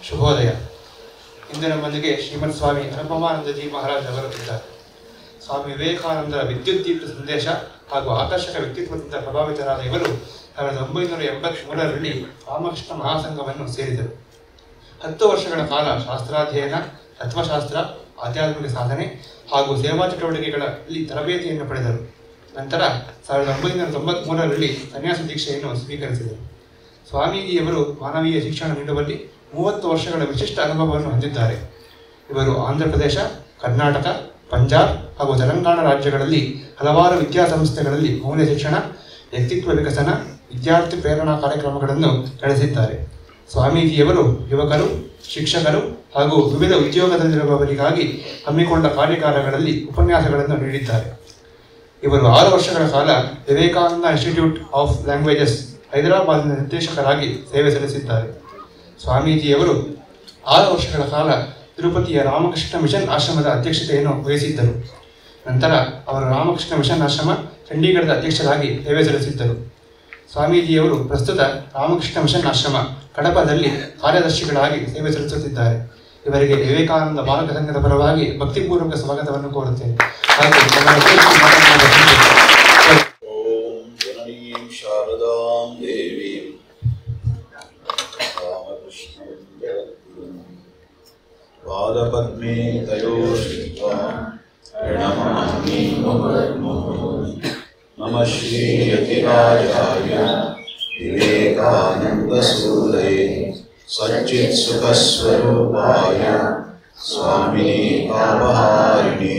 ಶುಭೋದಯ. ಇಂದು ನಮ್ಮೊಂದಿಗೆ ಶ್ರೀಮತ್ ಸ್ವಾಮಿ ಅನುಪಮಾನಂದಜಿ ಮಹಾರಾಜ್ ಅವರು ಇದ್ದಾರೆ. ಸ್ವಾಮಿ ವಿವೇಕಾನಂದರ ವಿದ್ಯುದ್ದೀಪ್ತ ಸಂದೇಶ ಹಾಗೂ ಆಕರ್ಷಕ ವ್ಯಕ್ತಿತ್ವದಿಂದ ಪ್ರಭಾವಿತರಾದ ಇವರು 1983ರಲ್ಲಿ ರಾಮಕೃಷ್ಣ ಮಹಾಸಂಘವನ್ನು ಸೇರಿದರು. 10 ವರ್ಷಗಳ ಕಾಲ ಶಾಸ್ತ್ರಾಧ್ಯಯನ, ತತ್ವಶಾಸ್ತ್ರ, ಆಧ್ಯಾತ್ಮಿಕ ಸಾಧನೆ ಹಾಗೂ ಸೇವಾ ಚಟುವಟಿಕೆಗಳಲ್ಲಿ ತರಬೇತಿಯನ್ನು ಪಡೆದರು. ನಂತರ 1993ರಲ್ಲಿ ಸನ್ಯಾಸ ದೀಕ್ಷೆಯನ್ನು ಸ್ವೀಕರಿಸಿದರು. ಸ್ವಾಮೀಜಿಯವರು ಮಾನವೀಯ ಶಿಕ್ಷಣ ನೀಡುವಲ್ಲಿ 30 ವರ್ಷಗಳ ವಿಶಿಷ್ಟ ಅನುಭವವನ್ನು ಹೊಂದಿದ್ದಾರೆ. ಇವರು ಆಂಧ್ರ ಪ್ರದೇಶ, ಕರ್ನಾಟಕ, ಪಂಜಾಬ್ ಹಾಗೂ ತೆಲಂಗಾಣ ರಾಜ್ಯಗಳಲ್ಲಿ ಹಲವಾರು ವಿದ್ಯಾಸಂಸ್ಥೆಗಳಲ್ಲಿ ಮೌಲ್ಯ ಶಿಕ್ಷಣ, ವ್ಯಕ್ತಿತ್ವ ವಿಕಸನ, ವಿದ್ಯಾರ್ಥಿ ಪ್ರೇರಣಾ ಕಾರ್ಯಕ್ರಮಗಳನ್ನು ನಡೆಸಿದ್ದಾರೆ. ಸ್ವಾಮೀಜಿಯವರು ಯುವಕರು, ಶಿಕ್ಷಕರು ಹಾಗೂ ವಿವಿಧ ಉದ್ಯೋಗದಲ್ಲಿರುವವರಿಗಾಗಿ ಹಮ್ಮಿಕೊಂಡ ಕಾರ್ಯಾಗಾರಗಳಲ್ಲಿ ಉಪನ್ಯಾಸಗಳನ್ನು ನೀಡಿದ್ದಾರೆ. ಇವರು 6 ವರ್ಷಗಳ ಕಾಲ ವಿವೇಕಾನಂದ ಇನ್ಸ್ಟಿಟ್ಯೂಟ್ ಆಫ್ ಲ್ಯಾಂಗ್ವೇಜಸ್ ಹೈದರಾಬಾದ್ನ ನಿರ್ದೇಶಕರಾಗಿ ಸೇವೆ ಸಲ್ಲಿಸಿದ್ದಾರೆ. ಸ್ವಾಮೀಜಿಯವರು 6 ವರ್ಷಗಳ ಕಾಲ ತಿರುಪತಿಯ ರಾಮಕೃಷ್ಣ ಮಿಷನ್ ಆಶ್ರಮದ ಅಧ್ಯಕ್ಷತೆಯನ್ನು ವಹಿಸಿದ್ದರು. ನಂತರ ಅವರು ರಾಮಕೃಷ್ಣ ಮಿಷನ್ ಆಶ್ರಮ ಚಂಡೀಗಢದ ಅಧ್ಯಕ್ಷರಾಗಿ ಸೇವೆ ಸಲ್ಲಿಸಿದ್ದರು. ಸ್ವಾಮೀಜಿಯವರು ಪ್ರಸ್ತುತ ರಾಮಕೃಷ್ಣ ಮಿಷನ್ ಆಶ್ರಮ ಕಡಪದಲ್ಲಿ ಕಾರ್ಯದರ್ಶಿಗಳಾಗಿ ಸೇವೆ ಸಲ್ಲಿಸುತ್ತಿದ್ದಾರೆ. ಇವರಿಗೆ ವಿವೇಕಾನಂದ ಬಾಲಕ ಸಂಘದ ಪರವಾಗಿ ಭಕ್ತಿಪೂರ್ವಕ ಸ್ವಾಗತವನ್ನು ಕೋರುತ್ತೇನೆ. ಪಾದಪದ್ಮೇ ತಯೋಶ್ರಿತ್ವಾ ಪ್ರಣಮಾಮಿ ಮುಹುರ್ಮುಹುಃ. ನಮಃ ಶ್ರೀ ಯತಿರಾಜಾಯ ವಿವೇಕಾನಂದಸೂರಯೇ ಸಚ್ಚಿತ್ ಸುಖಸ್ವರೂಪಾಯ ಸ್ವಾಮಿನೇ ಪಾಪಹಾರಿಣೇ.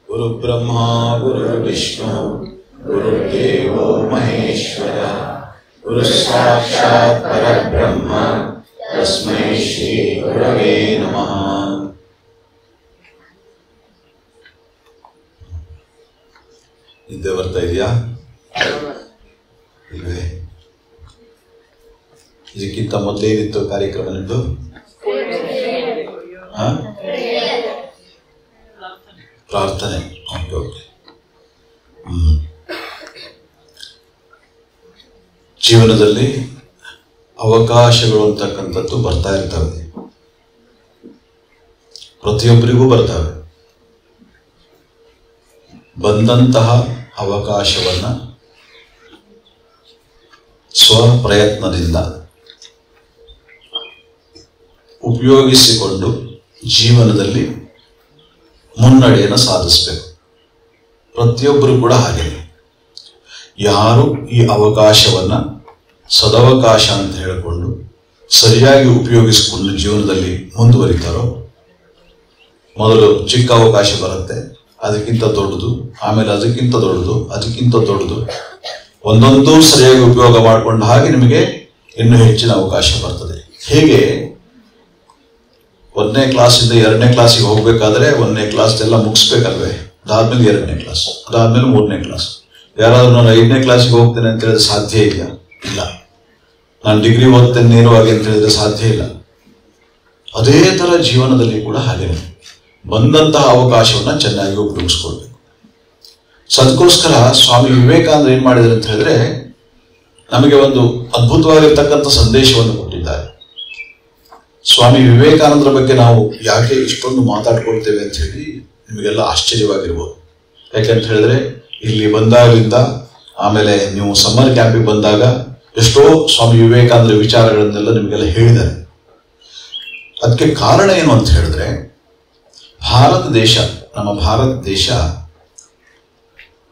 ಗುರುಬ್ರಹ್ಮ ಗುರುರ್ವಿಷ್ಣು ಗುರುರ್ದೇವೋ ಮಹೇಶ್ವರ ಗುರುಸಾಕ್ಷಾತ್ ಪರಬ್ರಹ್ಮ ತಸ್ಮೈ ಶ್ರೀ ಗುರವೇ ನಮಃ. ನಿದ್ದೆ ಬರ್ತಾ ಇದೆಯಾ? ಇಲ್ವೇ? ಇದಕ್ಕಿಂತ ಮೊದಲೇನಿತ್ತು ಕಾರ್ಯಕ್ರಮ ನಿಂದು? ಪ್ರಾರ್ಥನೆ. Okay okay. ಜೀವನದಲ್ಲಿ ಅವಕಾಶಗಳು ಅಂತಕ್ಕಂಥದ್ದು ಬರ್ತಾ ಇರ್ತವೆ, ಪ್ರತಿಯೊಬ್ಬರಿಗೂ ಬರ್ತವೆ. ಬಂದಂತಹ ಅವಕಾಶವನ್ನ ಸ್ವಪ್ರಯತ್ನದಿಂದ ಉಪಯೋಗಿಸಿಕೊಂಡು ಜೀವನದಲ್ಲಿ ಮುನ್ನಡೆಯನ್ನು ಸಾಧಿಸಬೇಕು. ಪ್ರತಿಯೊಬ್ಬರು ಕೂಡ ಹಾಗೆ. ಯಾರು ಈ ಅವಕಾಶವನ್ನ ಸದವಕಾಶ ಅಂತ ಹೇಳಿಕೊಂಡು ಸರಿಯಾಗಿ ಉಪಯೋಗಿಸಿಕೊಂಡು ಜೀವನದಲ್ಲಿ ಮುಂದುವರಿತಾರೋ, ಮೊದಲು ಚಿಕ್ಕ ಅವಕಾಶ ಬರುತ್ತೆ, ಅದಕ್ಕಿಂತ ದೊಡ್ಡದು, ಆಮೇಲೆ ಅದಕ್ಕಿಂತ ದೊಡ್ಡದು, ಅದಕ್ಕಿಂತ ದೊಡ್ಡದು, ಒಂದೊಂದು ಸರಿಯಾಗಿ ಉಪಯೋಗ ಮಾಡಿಕೊಂಡ ಹಾಗೆ ನಿಮಗೆ ಇನ್ನೂ ಹೆಚ್ಚಿನ ಅವಕಾಶ ಬರ್ತದೆ. ಹೇಗೆ 1ನೇ ಕ್ಲಾಸಿಂದ 2ನೇ ಕ್ಲಾಸಿಗೆ ಹೋಗ್ಬೇಕಾದ್ರೆ 1ನೇ ಕ್ಲಾಸ್ ಎಲ್ಲ ಮುಗಿಸ್ಬೇಕಲ್ವೇ, ಅದಾದ್ಮೇಲೆ 2ನೇ ಕ್ಲಾಸ್, ಅದಾದ್ಮೇಲೆ 3ನೇ ಕ್ಲಾಸ್. ಯಾರಾದ್ರೂ ನಾನು 5ನೇ ಕ್ಲಾಸಿಗೆ ಹೋಗ್ತೇನೆ ಅಂತ ಹೇಳಿದ್ರೆ ಸಾಧ್ಯ ಇಲ್ಲ. ನಾನು ಡಿಗ್ರಿ ಓದ್ತೇನೆ ನೇರವಾಗಿ ಅಂತ ಹೇಳಿದ್ರೆ ಸಾಧ್ಯ ಇಲ್ಲ. ಅದೇ ತರ ಜೀವನದಲ್ಲಿ ಕೂಡ ಹಾಗೆ ಬಂದಂತಹ ಅವಕಾಶವನ್ನ ಚೆನ್ನಾಗಿ ಉಪಯೋಗಿಸ್ಕೊಳ್ಬೇಕು. ಅದಕ್ಕೋಸ್ಕರ ಸ್ವಾಮಿ ವಿವೇಕಾನಂದ ಏನ್ ಮಾಡಿದ್ರು ಅಂತ ಹೇಳಿದ್ರೆ ನಮಗೆ ಒಂದು ಅದ್ಭುತವಾಗಿರ್ತಕ್ಕಂಥ ಸಂದೇಶವನ್ನು ಕೊಟ್ಟಿದ್ದಾರೆ. ಸ್ವಾಮಿ ವಿವೇಕಾನಂದರ ಬಗ್ಗೆ ನಾವು ಯಾಕೆ ಇಷ್ಟೊಂದು ಮಾತಾಡ್ಕೊಳ್ತೇವೆ ಅಂತ ಹೇಳಿ ನಿಮಗೆಲ್ಲ ಆಶ್ಚರ್ಯವಾಗಿರ್ಬೋದು. ಯಾಕೆಂತ ಹೇಳಿದ್ರೆ ಇಲ್ಲಿ ಬಂದಾಗಲಿಂದ ಆಮೇಲೆ ನೀವು ಸಮ್ಮರ್ ಕ್ಯಾಂಪಿಗೆ ಬಂದಾಗ ಎಷ್ಟೋ ಸ್ವಾಮಿ ವಿವೇಕಾನಂದರ ವಿಚಾರಗಳನ್ನೆಲ್ಲ ನಿಮಗೆಲ್ಲ ಹೇಳಿದ್ದಾರೆ. ಅದಕ್ಕೆ ಕಾರಣ ಏನು ಅಂತ ಹೇಳಿದ್ರೆ ಭಾರತ ದೇಶ, ನಮ್ಮ ಭಾರತ ದೇಶ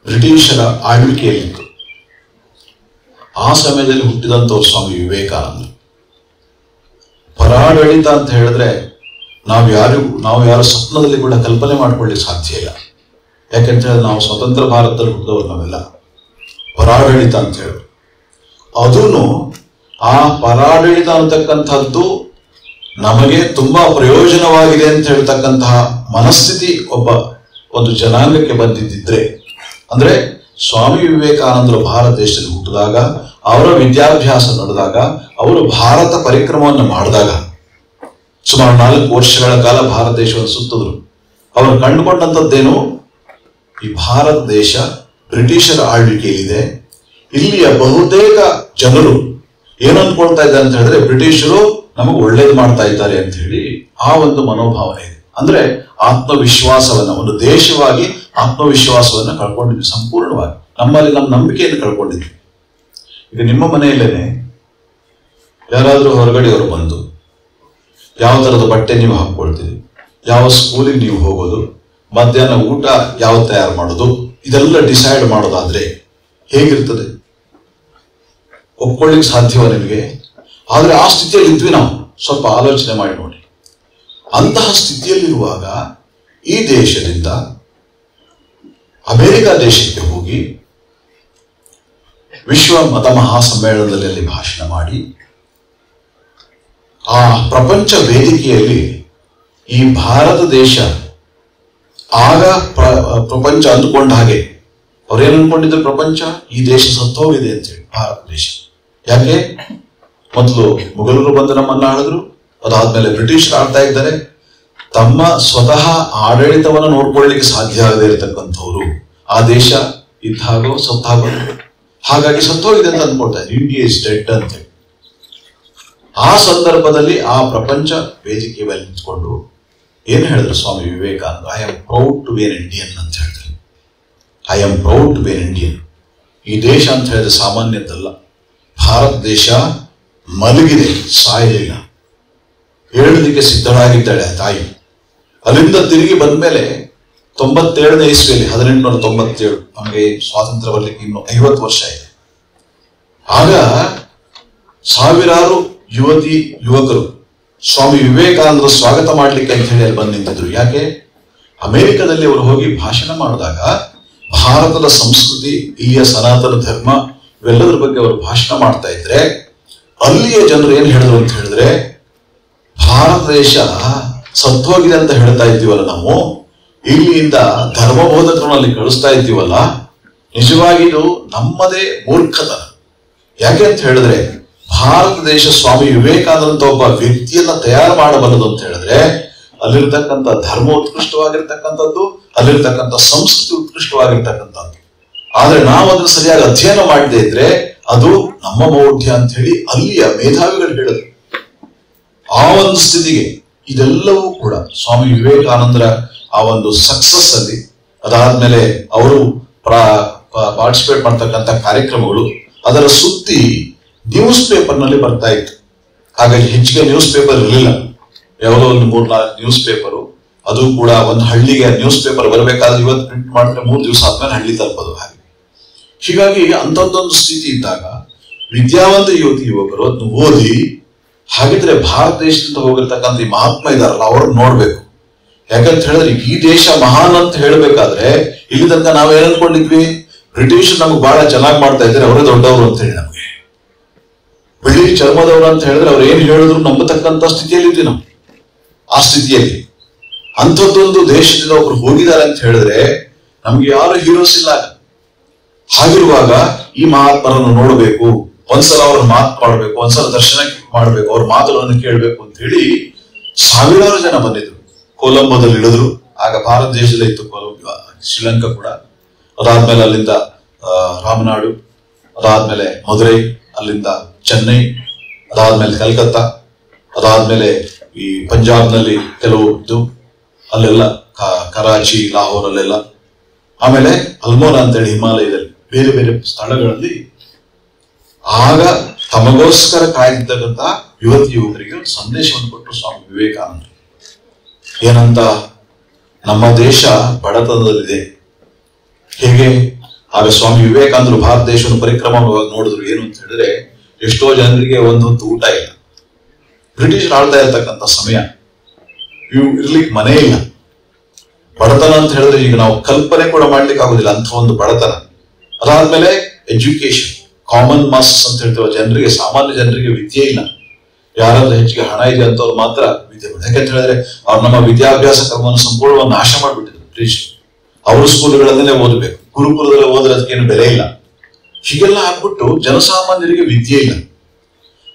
ಬ್ರಿಟಿಷರ ಆಳ್ವಿಕೆಯಲ್ಲಿತ್ತು. ಆ ಸಮಯದಲ್ಲಿ ಹುಟ್ಟಿದಂಥವ್ರು ಸ್ವಾಮಿ ವಿವೇಕಾನಂದ. ಪರಾಡಳಿತ ಅಂತ ಹೇಳಿದ್ರೆ ನಾವು ಯಾರು ಸ್ವಪ್ನದಲ್ಲಿ ಕೂಡ ಕಲ್ಪನೆ ಮಾಡ್ಕೊಳ್ಳಿಕ್ಕೆ ಸಾಧ್ಯ ಇಲ್ಲ. ಯಾಕೆಂತ ಹೇಳಿದ್ರೆ ನಾವು ಸ್ವತಂತ್ರ ಭಾರತದಲ್ಲಿ ಹುಟ್ಟಿದವರು ನಾವೆಲ್ಲ. ಪರಾಡಳಿತ ಅಂತ ಹೇಳಿ ಅದೂ ಆ ಪರಾಡಳಿತ ಅಂತಕ್ಕಂಥದ್ದು ನಮಗೆ ತುಂಬಾ ಪ್ರಯೋಜನವಾಗಿದೆ ಅಂತ ಹೇಳ್ತಕ್ಕಂತಹ ಮನಸ್ಥಿತಿ ಒಂದು ಜನಾಂಗಕ್ಕೆ ಬಂದಿದ್ದಿದ್ರೆ, ಅಂದ್ರೆ ಸ್ವಾಮಿ ವಿವೇಕಾನಂದರು ಭಾರತ ದೇಶದಲ್ಲಿ ಹುಟ್ಟಿದಾಗ, ಅವರ ವಿದ್ಯಾಭ್ಯಾಸ ನಡೆದಾಗ, ಅವರು ಭಾರತ ಪರಿಕ್ರಮವನ್ನು ಮಾಡಿದಾಗ ಸುಮಾರು 4 ವರ್ಷಗಳ ಕಾಲ ಭಾರತ ದೇಶವನ್ನು ಸುತ್ತಿದ್ರು. ಅವರು ಕಂಡುಕೊಂಡಂಥದ್ದೇನು, ಈ ಭಾರತ ದೇಶ ಬ್ರಿಟಿಷರ ಆಳ್ವಿಕೆಯಲ್ಲಿದೆ. ಇಲ್ಲಿಯ ಬಹುತೇಕ ಜನರು ಏನು ಅನ್ಕೊಳ್ತಾ ಇದ್ದಾರೆ ಅಂತ ಹೇಳಿದ್ರೆ ಬ್ರಿಟಿಷರು ನಮಗೆ ಒಳ್ಳೇದು ಮಾಡ್ತಾ ಇದ್ದಾರೆ ಅಂತ ಹೇಳಿ ಆ ಒಂದು ಮನೋಭಾವನೆ ಇದೆ. ಅಂದ್ರೆ ಆತ್ಮವಿಶ್ವಾಸವನ್ನ, ಒಂದು ದೇಶವಾಗಿ ಆತ್ಮವಿಶ್ವಾಸವನ್ನ ಕಳ್ಕೊಂಡಿದ್ವಿ ಸಂಪೂರ್ಣವಾಗಿ. ನಮ್ಮಲ್ಲಿ ನಮ್ಮ ನಂಬಿಕೆಯನ್ನು ಕಳ್ಕೊಂಡಿದ್ವಿ. ಈಗ ನಿಮ್ಮ ಮನೆಯಲ್ಲೇನೆ ಯಾರಾದ್ರೂ ಹೊರಗಡೆಯವರು ಬಂದು ಯಾವ ತರದ ಬಟ್ಟೆ ನೀವು ಹಾಕೊಳ್ತೀರಿ, ಯಾವ ಸ್ಕೂಲಿಗೆ ನೀವು ಹೋಗೋದು, ಮಧ್ಯಾಹ್ನ ಊಟ ಯಾವ ತಯಾರು ಮಾಡೋದು, ಇದೆಲ್ಲ ಡಿಸೈಡ್ ಮಾಡೋದಾದ್ರೆ ಹೇಗಿರ್ತದೆ? ಒಪ್ಕೊಳ್ಳಿಕ್ಕೆ ಸಾಧ್ಯವ ನಿಮಗೆ? ಆದ್ರೆ ಆ ಸ್ಥಿತಿಯಲ್ಲಿ ಇದ್ವಿ ನಾವು. ಸ್ವಲ್ಪ ಆಲೋಚನೆ ಮಾಡಿ ನೋಡಿ. ಅಂತಹ ಸ್ಥಿತಿಯಲ್ಲಿರುವಾಗ ಈ ದೇಶದಿಂದ ಅಮೆರಿಕ ದೇಶಕ್ಕೆ ಹೋಗಿ ವಿಶ್ವ ಮತ ಮಹಾಸಮ್ಮೇಳನದಲ್ಲಿ ಅಲ್ಲಿ ಭಾಷಣ ಮಾಡಿ ಆ ಪ್ರಪಂಚ ವೇದಿಕೆಯಲ್ಲಿ ಈ ಭಾರತ ದೇಶ ಆಗ ಪ್ರಪಂಚ ಅಂದುಕೊಂಡ ಹಾಗೆ ಅವ್ರೇನು ಅನ್ಕೊಂಡಿದ್ರು, ಪ್ರಪಂಚ ಈ ದೇಶ ಸತ್ತೋಗಿದೆ ಅಂತ ಹೇಳಿ. ಭಾರತ ದೇಶ ಯಾಕೆ? ಮೊದಲು ಮುಘಲರು ಬಂದು ನಮ್ಮನ್ನ ಆಳಿದ್ರು, ಅದಾದ್ಮೇಲೆ ಬ್ರಿಟಿಷರು ಆಳ್ತಾ ಇದ್ದಾರೆ. ತಮ್ಮ ಸ್ವತಃ ಆಡಳಿತವನ್ನು ನೋಡ್ಕೊಳ್ಳಿಕ್ಕೆ ಸಾಧ್ಯ ಆಗದೆ ಇರತಕ್ಕಂಥವ್ರು ಆ ದೇಶ ಇದ್ದಾಗೋ ಸತ್ತಾಗೋ, ಹಾಗಾಗಿ ಸತ್ತೋಗಿದೆ ಅಂತ ಅಂದ್ಕೊಳ್ತಾ ಇದ್ರು. ಇಂಡಿಯಾ ಇಸ್ ಡೆಡ್ ಅಂತ ಹೇಳಿ. ಆ ಸಂದರ್ಭದಲ್ಲಿ ಆ ಪ್ರಪಂಚ ವೇದಿಕೆ ಮೇಲೆ ನಿಂತ್ಕೊಂಡು ಏನ್ ಹೇಳಿದ್ರು Swami Vivekananda? I am proud to be an Indian ಅಂತ ಹೇಳಿದ್ರು. I am proud to be an Indian. ಈ ದೇಶ ಅಂತ ಹೇಳಿದ್ರೆ ಸಾಮಾನ್ಯದ್ದಲ್ಲ. ಭಾರತ ದೇಶ ಮಲಗಿದೆ, ಸಾಯಲಿಲ್ಲ. ಹೇಳಲಿಕ್ಕೆ ಸಿದ್ಧರಾಗಿದ್ದಾಳೆ ಆ ತಾಯಿ. ಅಲ್ಲಿಂದ ತಿರುಗಿ ಬಂದ್ಮೇಲೆ 97ನೇ ಇಸ್ವಿಯಲ್ಲಿ 1897 ನಮಗೆ ಸ್ವಾತಂತ್ರ್ಯ ಬರಲಿಕ್ಕೆ ಇನ್ನು 50 ವರ್ಷ ಇದೆ. ಆಗ ಸಾವಿರಾರು ಯುವತಿ ಯುವಕರು ಸ್ವಾಮಿ ವಿವೇಕಾನಂದರ ಸ್ವಾಗತ ಮಾಡ್ಲಿಕ್ಕೆ ಅಂತ ಹೇಳಿ ಅಲ್ಲಿ ಬಂದು ನಿಂತಿದ್ರು. ಯಾಕೆ? ಅಮೆರಿಕದಲ್ಲಿ ಅವರು ಹೋಗಿ ಭಾಷಣ ಮಾಡಿದಾಗ ಭಾರತದ ಸಂಸ್ಕೃತಿ, ಇಲ್ಲಿಯ ಸನಾತನ ಧರ್ಮ ಇವೆಲ್ಲದರ ಬಗ್ಗೆ ಅವರು ಭಾಷಣ ಮಾಡ್ತಾ ಇದ್ರೆ ಅಲ್ಲಿಯ ಜನರು ಏನ್ ಹೇಳಿದ್ರು ಅಂತ ಹೇಳಿದ್ರೆ, ಭಾರತ ದೇಶ ಸತ್ತೋಗಿದೆ ಅಂತ ಹೇಳ್ತಾ ಇದ್ದೀವಲ್ಲ ನಾವು, ಇಲ್ಲಿಂದ ಧರ್ಮಬೋಧಕರಲ್ಲಿ ಕಳಿಸ್ತಾ ಇದ್ದೀವಲ್ಲ, ನಿಜವಾಗಿ ಇದು ನಮ್ಮದೇ ಮೂರ್ಖತನ. ಯಾಕೆ ಅಂತ ಹೇಳಿದ್ರೆ ಭಾರತ ದೇಶ ಸ್ವಾಮಿ ವಿವೇಕಾನಂದ ಒಬ್ಬ ವ್ಯಕ್ತಿಯನ್ನ ತಯಾರು ಮಾಡಬಲ್ಲದು ಅಂತ ಹೇಳಿದ್ರೆ ಅಲ್ಲಿರ್ತಕ್ಕಂಥ ಧರ್ಮ ಉತ್ಕೃಷ್ಟವಾಗಿರ್ತಕ್ಕಂಥದ್ದು, ಅಲ್ಲಿರ್ತಕ್ಕಂಥ ಸಂಸ್ಕೃತಿ ಉತ್ಕೃಷ್ಟವಾಗಿರ್ತಕ್ಕಂಥದ್ದು. ಆದ್ರೆ ನಾವು ಅದನ್ನು ಸರಿಯಾಗಿ ಅಧ್ಯಯನ ಮಾಡದೇ ಇದ್ರೆ ಅದು ನಮ್ಮ ಮೌಢ್ಯ ಅಂತ ಹೇಳಿ ಅಲ್ಲಿಯ ಮೇಧಾವಿಗಳು ಹೇಳಿದ್ರು. ಆ ಒಂದು ಸ್ಥಿತಿಗೆ ಇದೆಲ್ಲವೂ ಕೂಡ ಸ್ವಾಮಿ ವಿವೇಕಾನಂದರ ಆ ಒಂದು ಸಕ್ಸಸ್ ಅಲ್ಲಿ, ಅದಾದ್ಮೇಲೆ ಅವರು ಪಾರ್ಟಿಸಿಪೇಟ್ ಮಾಡ್ತಕ್ಕಂಥ ಕಾರ್ಯಕ್ರಮಗಳು, ಅದರ ಸುದ್ದಿ ನ್ಯೂಸ್ ಪೇಪರ್ ನಲ್ಲಿ ಬರ್ತಾ ಇತ್ತು. ಹಾಗಾಗಿ ಹೆಚ್ಚಿಗೆ ನ್ಯೂಸ್ ಪೇಪರ್ ಇರಲಿಲ್ಲ. ಯಾವುದೋ ಒಂದು 3-4 ನ್ಯೂಸ್ ಪೇಪರು, ಅದು ಕೂಡ ಒಂದು ಹಳ್ಳಿಗೆ ನ್ಯೂಸ್ ಪೇಪರ್ ಬರಬೇಕಾದ್ರೆ ಇವತ್ತು ಪ್ರಿಂಟ್ ಮಾಡಿದ್ರೆ 3 ದಿವಸ ಆದ್ಮೇಲೆ ಹಳ್ಳಿ ತಲುಪೋದು. ಹಾಗೆ ಹೀಗಾಗಿ ಅಂತದ್ದೊಂದು ಸ್ಥಿತಿ ಇದ್ದಾಗ ವಿದ್ಯಾವಂತ ಯುವತಿ ಯುವಕರು ಅದನ್ನು ಓದಿ, ಹಾಗಿದ್ರೆ ಭಾರತ ದೇಶದಿಂದ ಹೋಗಿರ್ತಕ್ಕಂಥ ಈ ಮಹಾತ್ಮ ಇದಾರಲ್ಲ ಅವ್ರನ್ನ ನೋಡ್ಬೇಕು. ಯಾಕಂತ ಹೇಳಿದ್ರೆ ಈ ದೇಶ ಮಹಾನ್ ಅಂತ ಹೇಳ್ಬೇಕಾದ್ರೆ ಇಲ್ಲಿ ತನಕ ನಾವೇನ್ ಅನ್ಕೊಂಡಿದ್ವಿ, ಬ್ರಿಟಿಷ್ ನಮ್ಗೆ ಬಹಳ ಚೆನ್ನಾಗಿ ಮಾಡ್ತಾ ಇದ್ದಾರೆ, ಅವರೇ ದೊಡ್ಡವರು ಅಂತ ಹೇಳಿ ನಮ್ಗೆ. ಬಿಳಿ ಚರ್ಮದವರು ಅಂತ ಹೇಳಿದ್ರೆ ಅವ್ರು ಏನ್ ಹೇಳಿದ್ರು ನಂಬತಕ್ಕಂಥ ಸ್ಥಿತಿಯಲ್ಲಿ ಇದ್ವಿ ನಾವು. ಆ ಸ್ಥಿತಿಯಲ್ಲಿ ಅಂಥದ್ದೊಂದು ದೇಶದಿಂದ ಒಬ್ರು ಹೋಗಿದ್ದಾರೆ ಅಂತ ಹೇಳಿದ್ರೆ ನಮ್ಗೆ ಯಾರು ಹೀರೋಸ್ ಇಲ್ಲ. ಹಾಗಿರುವಾಗ ಈ ಮಹಾತ್ಮರನ್ನು ನೋಡಬೇಕು, ಒಂದ್ಸಲ ಅವ್ರ ಮಾತು ಮಾಡಬೇಕು, ಒಂದ್ಸಲ ದರ್ಶನ ಮಾಡಬೇಕು, ಅವ್ರ ಮಾತುಗಳನ್ನು ಕೇಳಬೇಕು ಅಂತ ಹೇಳಿ ಸಾವಿರಾರು ಜನ ಬಂದಿದ್ರು. ಕೊಲಂಬೋದಲ್ಲಿ ಇಳಿದ್ರು. ಆಗ ಭಾರತ ದೇಶದಲ್ಲೇ ಇತ್ತು ಕೊಲಂಬೋ, ಶ್ರೀಲಂಕಾ ಕೂಡ. ಅದಾದ್ಮೇಲೆ ಅಲ್ಲಿಂದ ರಾಮನಾಡು, ಅದಾದ್ಮೇಲೆ ಮಧುರೈ, ಅಲ್ಲಿಂದ ಚೆನ್ನೈ, ಅದಾದ್ಮೇಲೆ ಕಲ್ಕತ್ತಾ, ಅದಾದ್ಮೇಲೆ ಈ ಪಂಜಾಬ್ನಲ್ಲಿ ಕೆಲವು ಇದ್ದು, ಅಲ್ಲೆಲ್ಲ ಕರಾಚಿ, ಲಾಹೋರ್ ಅಲ್ಲೆಲ್ಲ, ಆಮೇಲೆ ಅಲ್ಮೋರಾ ಅಂತೇಳಿ ಹಿಮಾಲಯದಲ್ಲಿ ಬೇರೆ ಬೇರೆ ಸ್ಥಳಗಳಲ್ಲಿ ಆಗ ತಮಗೋಸ್ಕರ ಕಾಯ್ದಿದ್ದಕ್ಕಂತ ಯುವತಿ ಯುವಕರಿಗೆ ಒಂದು ಸಂದೇಶವನ್ನು ಕೊಟ್ಟರು ಸ್ವಾಮಿ ವಿವೇಕಾನಂದ. ಏನಂತ? ನಮ್ಮ ದೇಶ ಬಡತನದಲ್ಲಿದೆ. ಹೇಗೆ? ಆಗ ಸ್ವಾಮಿ ವಿವೇಕಾನಂದರು ಭಾರತ ದೇಶವನ್ನು ಪರಿಕ್ರಮ ನೋಡಿದ್ರು. ಏನು ಅಂತ ಹೇಳಿದ್ರೆ ಎಷ್ಟೋ ಜನರಿಗೆ ಒಂದು ಹೊತ್ತು ಊಟ ಇಲ್ಲ. ಬ್ರಿಟಿಷ್ ಆಳ್ತಾ ಇರ್ತಕ್ಕಂಥ ಸಮಯ, ಇರ್ಲಿಕ್ಕೆ ಮನೆ ಇಲ್ಲ. ಬಡತನ ಅಂತ ಹೇಳಿದ್ರೆ ಈಗ ನಾವು ಕಲ್ಪನೆ ಕೂಡ ಮಾಡ್ಲಿಕ್ಕೆ ಆಗುದಿಲ್ಲ ಅಂತ ಒಂದು ಬಡತನ. ಅದಾದ್ಮೇಲೆ ಎಜುಕೇಶನ್, ಕಾಮನ್ ಮಾಸಸ್ ಅಂತ ಹೇಳ್ತೇವೆ, ಜನರಿಗೆ, ಸಾಮಾನ್ಯ ಜನರಿಗೆ ವಿದ್ಯೆ ಇಲ್ಲ. ಯಾರಾದ್ರೂ ಹೆಚ್ಚಿಗೆ ಹಣ ಇದೆ ಅಂತವ್ರು ಮಾತ್ರ ವಿದ್ಯೆ. ಯಾಕಂತ ಹೇಳಿದ್ರೆ ಅವ್ರು ನಮ್ಮ ವಿದ್ಯಾಭ್ಯಾಸ ಕ್ರಮವನ್ನು ಸಂಪೂರ್ಣವಾಗಿ ನಾಶ ಮಾಡಿಬಿಟ್ಟಿದ್ರು ಬ್ರಿಟಿಷ್. ಅವ್ರ ಸ್ಕೂಲ್ಗಳನ್ನೇ ಓದಬೇಕು, ಗುರುಕುಲದಲ್ಲಿ ಓದ್ರೆ ಅದಕ್ಕೇನು ಬೆಲೆ ಇಲ್ಲ. ಹೀಗೆಲ್ಲ ಆಗ್ಬಿಟ್ಟು ಜನಸಾಮಾನ್ಯರಿಗೆ ವಿದ್ಯೆ ಇಲ್ಲ.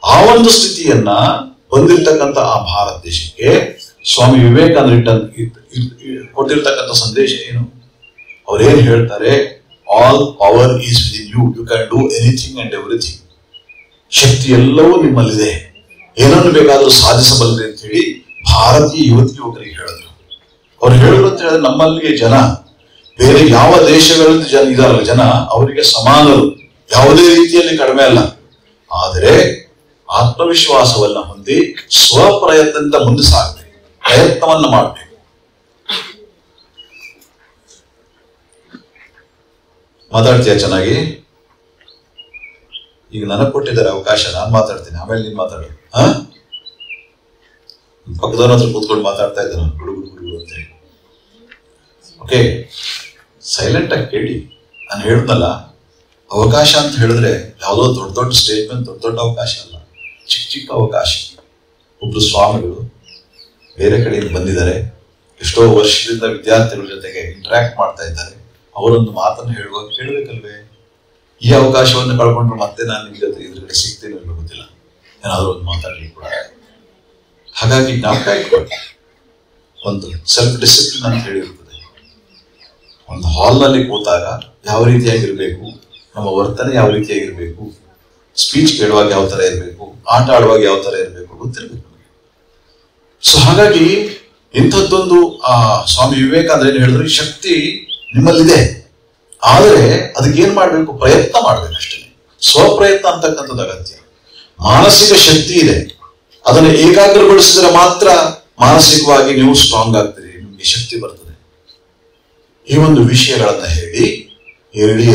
ಆ ಒಂದು ಸ್ಥಿತಿಯನ್ನ ಹೊಂದಿರ್ತಕ್ಕಂಥ ಆ ಭಾರತ ದೇಶಕ್ಕೆ ಸ್ವಾಮಿ ವಿವೇಕಾನಂದ ಕೊಟ್ಟಿರ್ತಕ್ಕಂಥ ಸಂದೇಶ ಏನು? ಅವ್ರೇನ್ ಹೇಳ್ತಾರೆ? All power is within you, you can do anything and everything. ಶಕ್ತಿ ಎಲ್ಲವೂ ನಿಮ್ಮಲ್ಲಿದೆ. ಏನನ್ನು ಬೇಕಾದರೂ ಸಾಧಿಸಬಲ್ಲದೆ ಅಂತ ಹೇಳಿ ಭಾರತೀಯ ಯುವಕರಿಗೆ ಹೇಳಿದ್ರು. ಅವ್ರು ಹೇಳಿದ್ರು ಅಂತ ಹೇಳಿದ್ರೆ ನಮ್ಮಲ್ಲಿಗೆ ಜನ ಬೇರೆ ಯಾವ ದೇಶಗಳಲ್ಲಿ ಇದಾರಲ್ಲ ಜನ ಅವರಿಗೆ ಸಮಾನರು, ಯಾವುದೇ ರೀತಿಯಲ್ಲಿ ಕಡಿಮೆ ಅಲ್ಲ. ಆದರೆ ಆತ್ಮವಿಶ್ವಾಸವನ್ನ ಹೊಂದಿ ಸ್ವಪ್ರಯತ್ನದಿಂದ ಮುಂದೆ ಸಾಗಬೇಕು, ಪ್ರಯತ್ನವನ್ನ ಮಾಡಬೇಕು. ಮಾತಾಡ್ತೀಯ ಚೆನ್ನಾಗಿ? ಈಗ ನನಗೆ ಕೊಟ್ಟಿದ್ದಾರೆ ಅವಕಾಶ, ನಾನು ಮಾತಾಡ್ತೀನಿ, ಆಮೇಲೆ ನೀನ್ ಮಾತಾಡು. ಪಕ್ಕದವ್ರ ಹತ್ರ ಕೂತ್ಕೊಂಡು ಮಾತಾಡ್ತಾ ಇದ್ದೆ ನಾನು, ಗುಡು ಗುಡು ಗುಡು ಅಂತೇಳಿ. ಓಕೆ, ಸೈಲೆಂಟ್ ಆಗಿ ಕೇಳಿ. ನಾನು ಹೇಳಿದ್ನಲ್ಲ, ಅವಕಾಶ ಅಂತ ಹೇಳಿದ್ರೆ ಯಾವುದೋ ದೊಡ್ಡ ದೊಡ್ಡ ಸ್ಟೇಟ್ಮೆಂಟ್, ದೊಡ್ಡ ದೊಡ್ಡ ಅವಕಾಶ ಅಲ್ಲ, ಚಿಕ್ಕ ಚಿಕ್ಕ ಅವಕಾಶ. ಒಬ್ರು ಸ್ವಾಮಿಗಳು ಬೇರೆ ಕಡೆಯಿಂದ ಬಂದಿದ್ದಾರೆ, ಎಷ್ಟೋ ವರ್ಷದಿಂದ ವಿದ್ಯಾರ್ಥಿಗಳ ಜೊತೆಗೆ ಇಂಟರಾಕ್ಟ್ ಮಾಡ್ತಾ ಇದ್ದಾರೆ. ಅವರೊಂದು ಮಾತನ್ನು ಹೇಳುವಾಗ ಕೇಳಬೇಕಲ್ವೇ? ಈ ಅವಕಾಶವನ್ನು ಕಳ್ಕೊಂಡ್ರೆ ಮತ್ತೆ ನಾನು ನಿಮ್ ಜೊತೆ ಇದ್ರಗಡೆ ಸಿಗ್ತೇನೆ ಗೊತ್ತಿಲ್ಲ, ಏನಾದರೂ ಒಂದು ಮಾತಾಡಲಿ ಕೂಡ. ಹಾಗಾಗಿ ಜ್ಞಾಪಕ ಇಟ್ಕೊಳ್ಳಿ, ಒಂದು ಸೆಲ್ಫ್ ಡಿಸಿಪ್ಲಿನ್ ಅಂತ ಹೇಳಿರ್ತದೆ. ಒಂದು ಹಾಲ್ನಲ್ಲಿ ಕೂತಾಗ ಯಾವ ರೀತಿಯಾಗಿರ್ಬೇಕು, ನಮ್ಮ ವರ್ತನೆ ಯಾವ ರೀತಿಯಾಗಿರ್ಬೇಕು, ಸ್ಪೀಚ್ ಕೇಳುವಾಗ ಯಾವ ತರ ಇರಬೇಕು, ಆಟ ಆಡುವಾಗ ಯಾವ ತರ ಇರಬೇಕು ಗೊತ್ತಿರ್ಬೇಕು. ಸೊ ಹಾಗಾಗಿ ಇಂಥದ್ದೊಂದು ಸ್ವಾಮಿ ವಿವೇಕಾನಂದ ಏನ್ ಹೇಳಿದ್ರು, ಶಕ್ತಿ ನಿಮ್ಮಲ್ಲಿದೆ, ಆದರೆ ಅದಕ್ಕೆ ಏನ್ ಮಾಡ್ಬೇಕು, ಪ್ರಯತ್ನ ಮಾಡ್ಬೇಕು ಅಷ್ಟೇ. ಸ್ವಪ್ರಯತ್ನ ಅಂತಕ್ಕಂಥದ್ದು ಅಗತ್ಯ. ಮಾನಸಿಕ ಶಕ್ತಿ ಇದೆ, ಅದನ್ನು ಏಕಾಗ್ರಗೊಳಿಸಿದ್ರೆ ಮಾತ್ರ ಮಾನಸಿಕವಾಗಿ ನೀವು ಸ್ಟ್ರಾಂಗ್ ಆಗ್ತೀರಿ, ನಿಮ್ಗೆ ಶಕ್ತಿ ಬರ್ತದೆ. ಈ ಒಂದು ವಿಷಯಗಳನ್ನ ಹೇಳಿ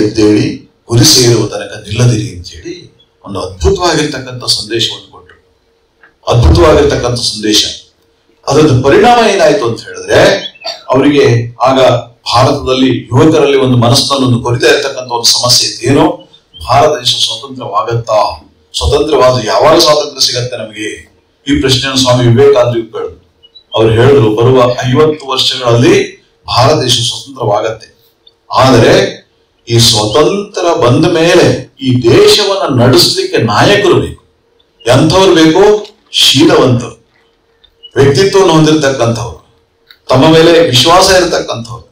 ಎದ್ದೇಳಿ ಗುರಿ ಸೇರುವ ತನಕ ನಿಲ್ಲದಿರಿ ಅಂತ ಹೇಳಿ ಒಂದು ಅದ್ಭುತವಾಗಿರ್ತಕ್ಕಂಥ ಸಂದೇಶವನ್ನು ಕೊಟ್ಟರು. ಅದ್ಭುತವಾಗಿರ್ತಕ್ಕಂಥ ಸಂದೇಶ. ಅದರ ಪರಿಣಾಮ ಏನಾಯ್ತು ಅಂತ ಹೇಳಿದ್ರೆ, ಅವರಿಗೆ ಆಗ ಭಾರತದಲ್ಲಿ ಯುವಕರಲ್ಲಿ ಒಂದು ಮನಸ್ಸಿನಲ್ಲೊಂದು ಕೊರಿತಾ ಇರ್ತಕ್ಕಂಥ ಒಂದು ಸಮಸ್ಯೆ ಇತ್ತು. ಏನು, ಭಾರತ ದೇಶ ಸ್ವತಂತ್ರವಾಗತ್ತಾ, ಸ್ವತಂತ್ರವಾದ ಯಾವಾಗ ಸ್ವಾತಂತ್ರ್ಯ ಸಿಗತ್ತೆ ನಮಗೆ? ಈ ಪ್ರಶ್ನೆಯನ್ನು ಸ್ವಾಮಿ ವಿವೇಕಾನಂದ ಕೇಳಿದ್ರು. ಅವ್ರು ಹೇಳಿದ್ರು, ಬರುವ 50 ವರ್ಷಗಳಲ್ಲಿ ಭಾರತ ದೇಶ ಸ್ವತಂತ್ರವಾಗತ್ತೆ. ಆದರೆ ಈ ಸ್ವತಂತ್ರ ಬಂದ ಮೇಲೆ ಈ ದೇಶವನ್ನ ನಡೆಸಲಿಕ್ಕೆ ನಾಯಕರು ಬೇಕು. ಎಂಥವ್ರು ಬೇಕು? ಶೀಲವಂತರು, ವ್ಯಕ್ತಿತ್ವವನ್ನು ಹೊಂದಿರತಕ್ಕಂಥವ್ರು, ತಮ್ಮ ಮೇಲೆ ವಿಶ್ವಾಸ ಇರತಕ್ಕಂಥವ್ರು,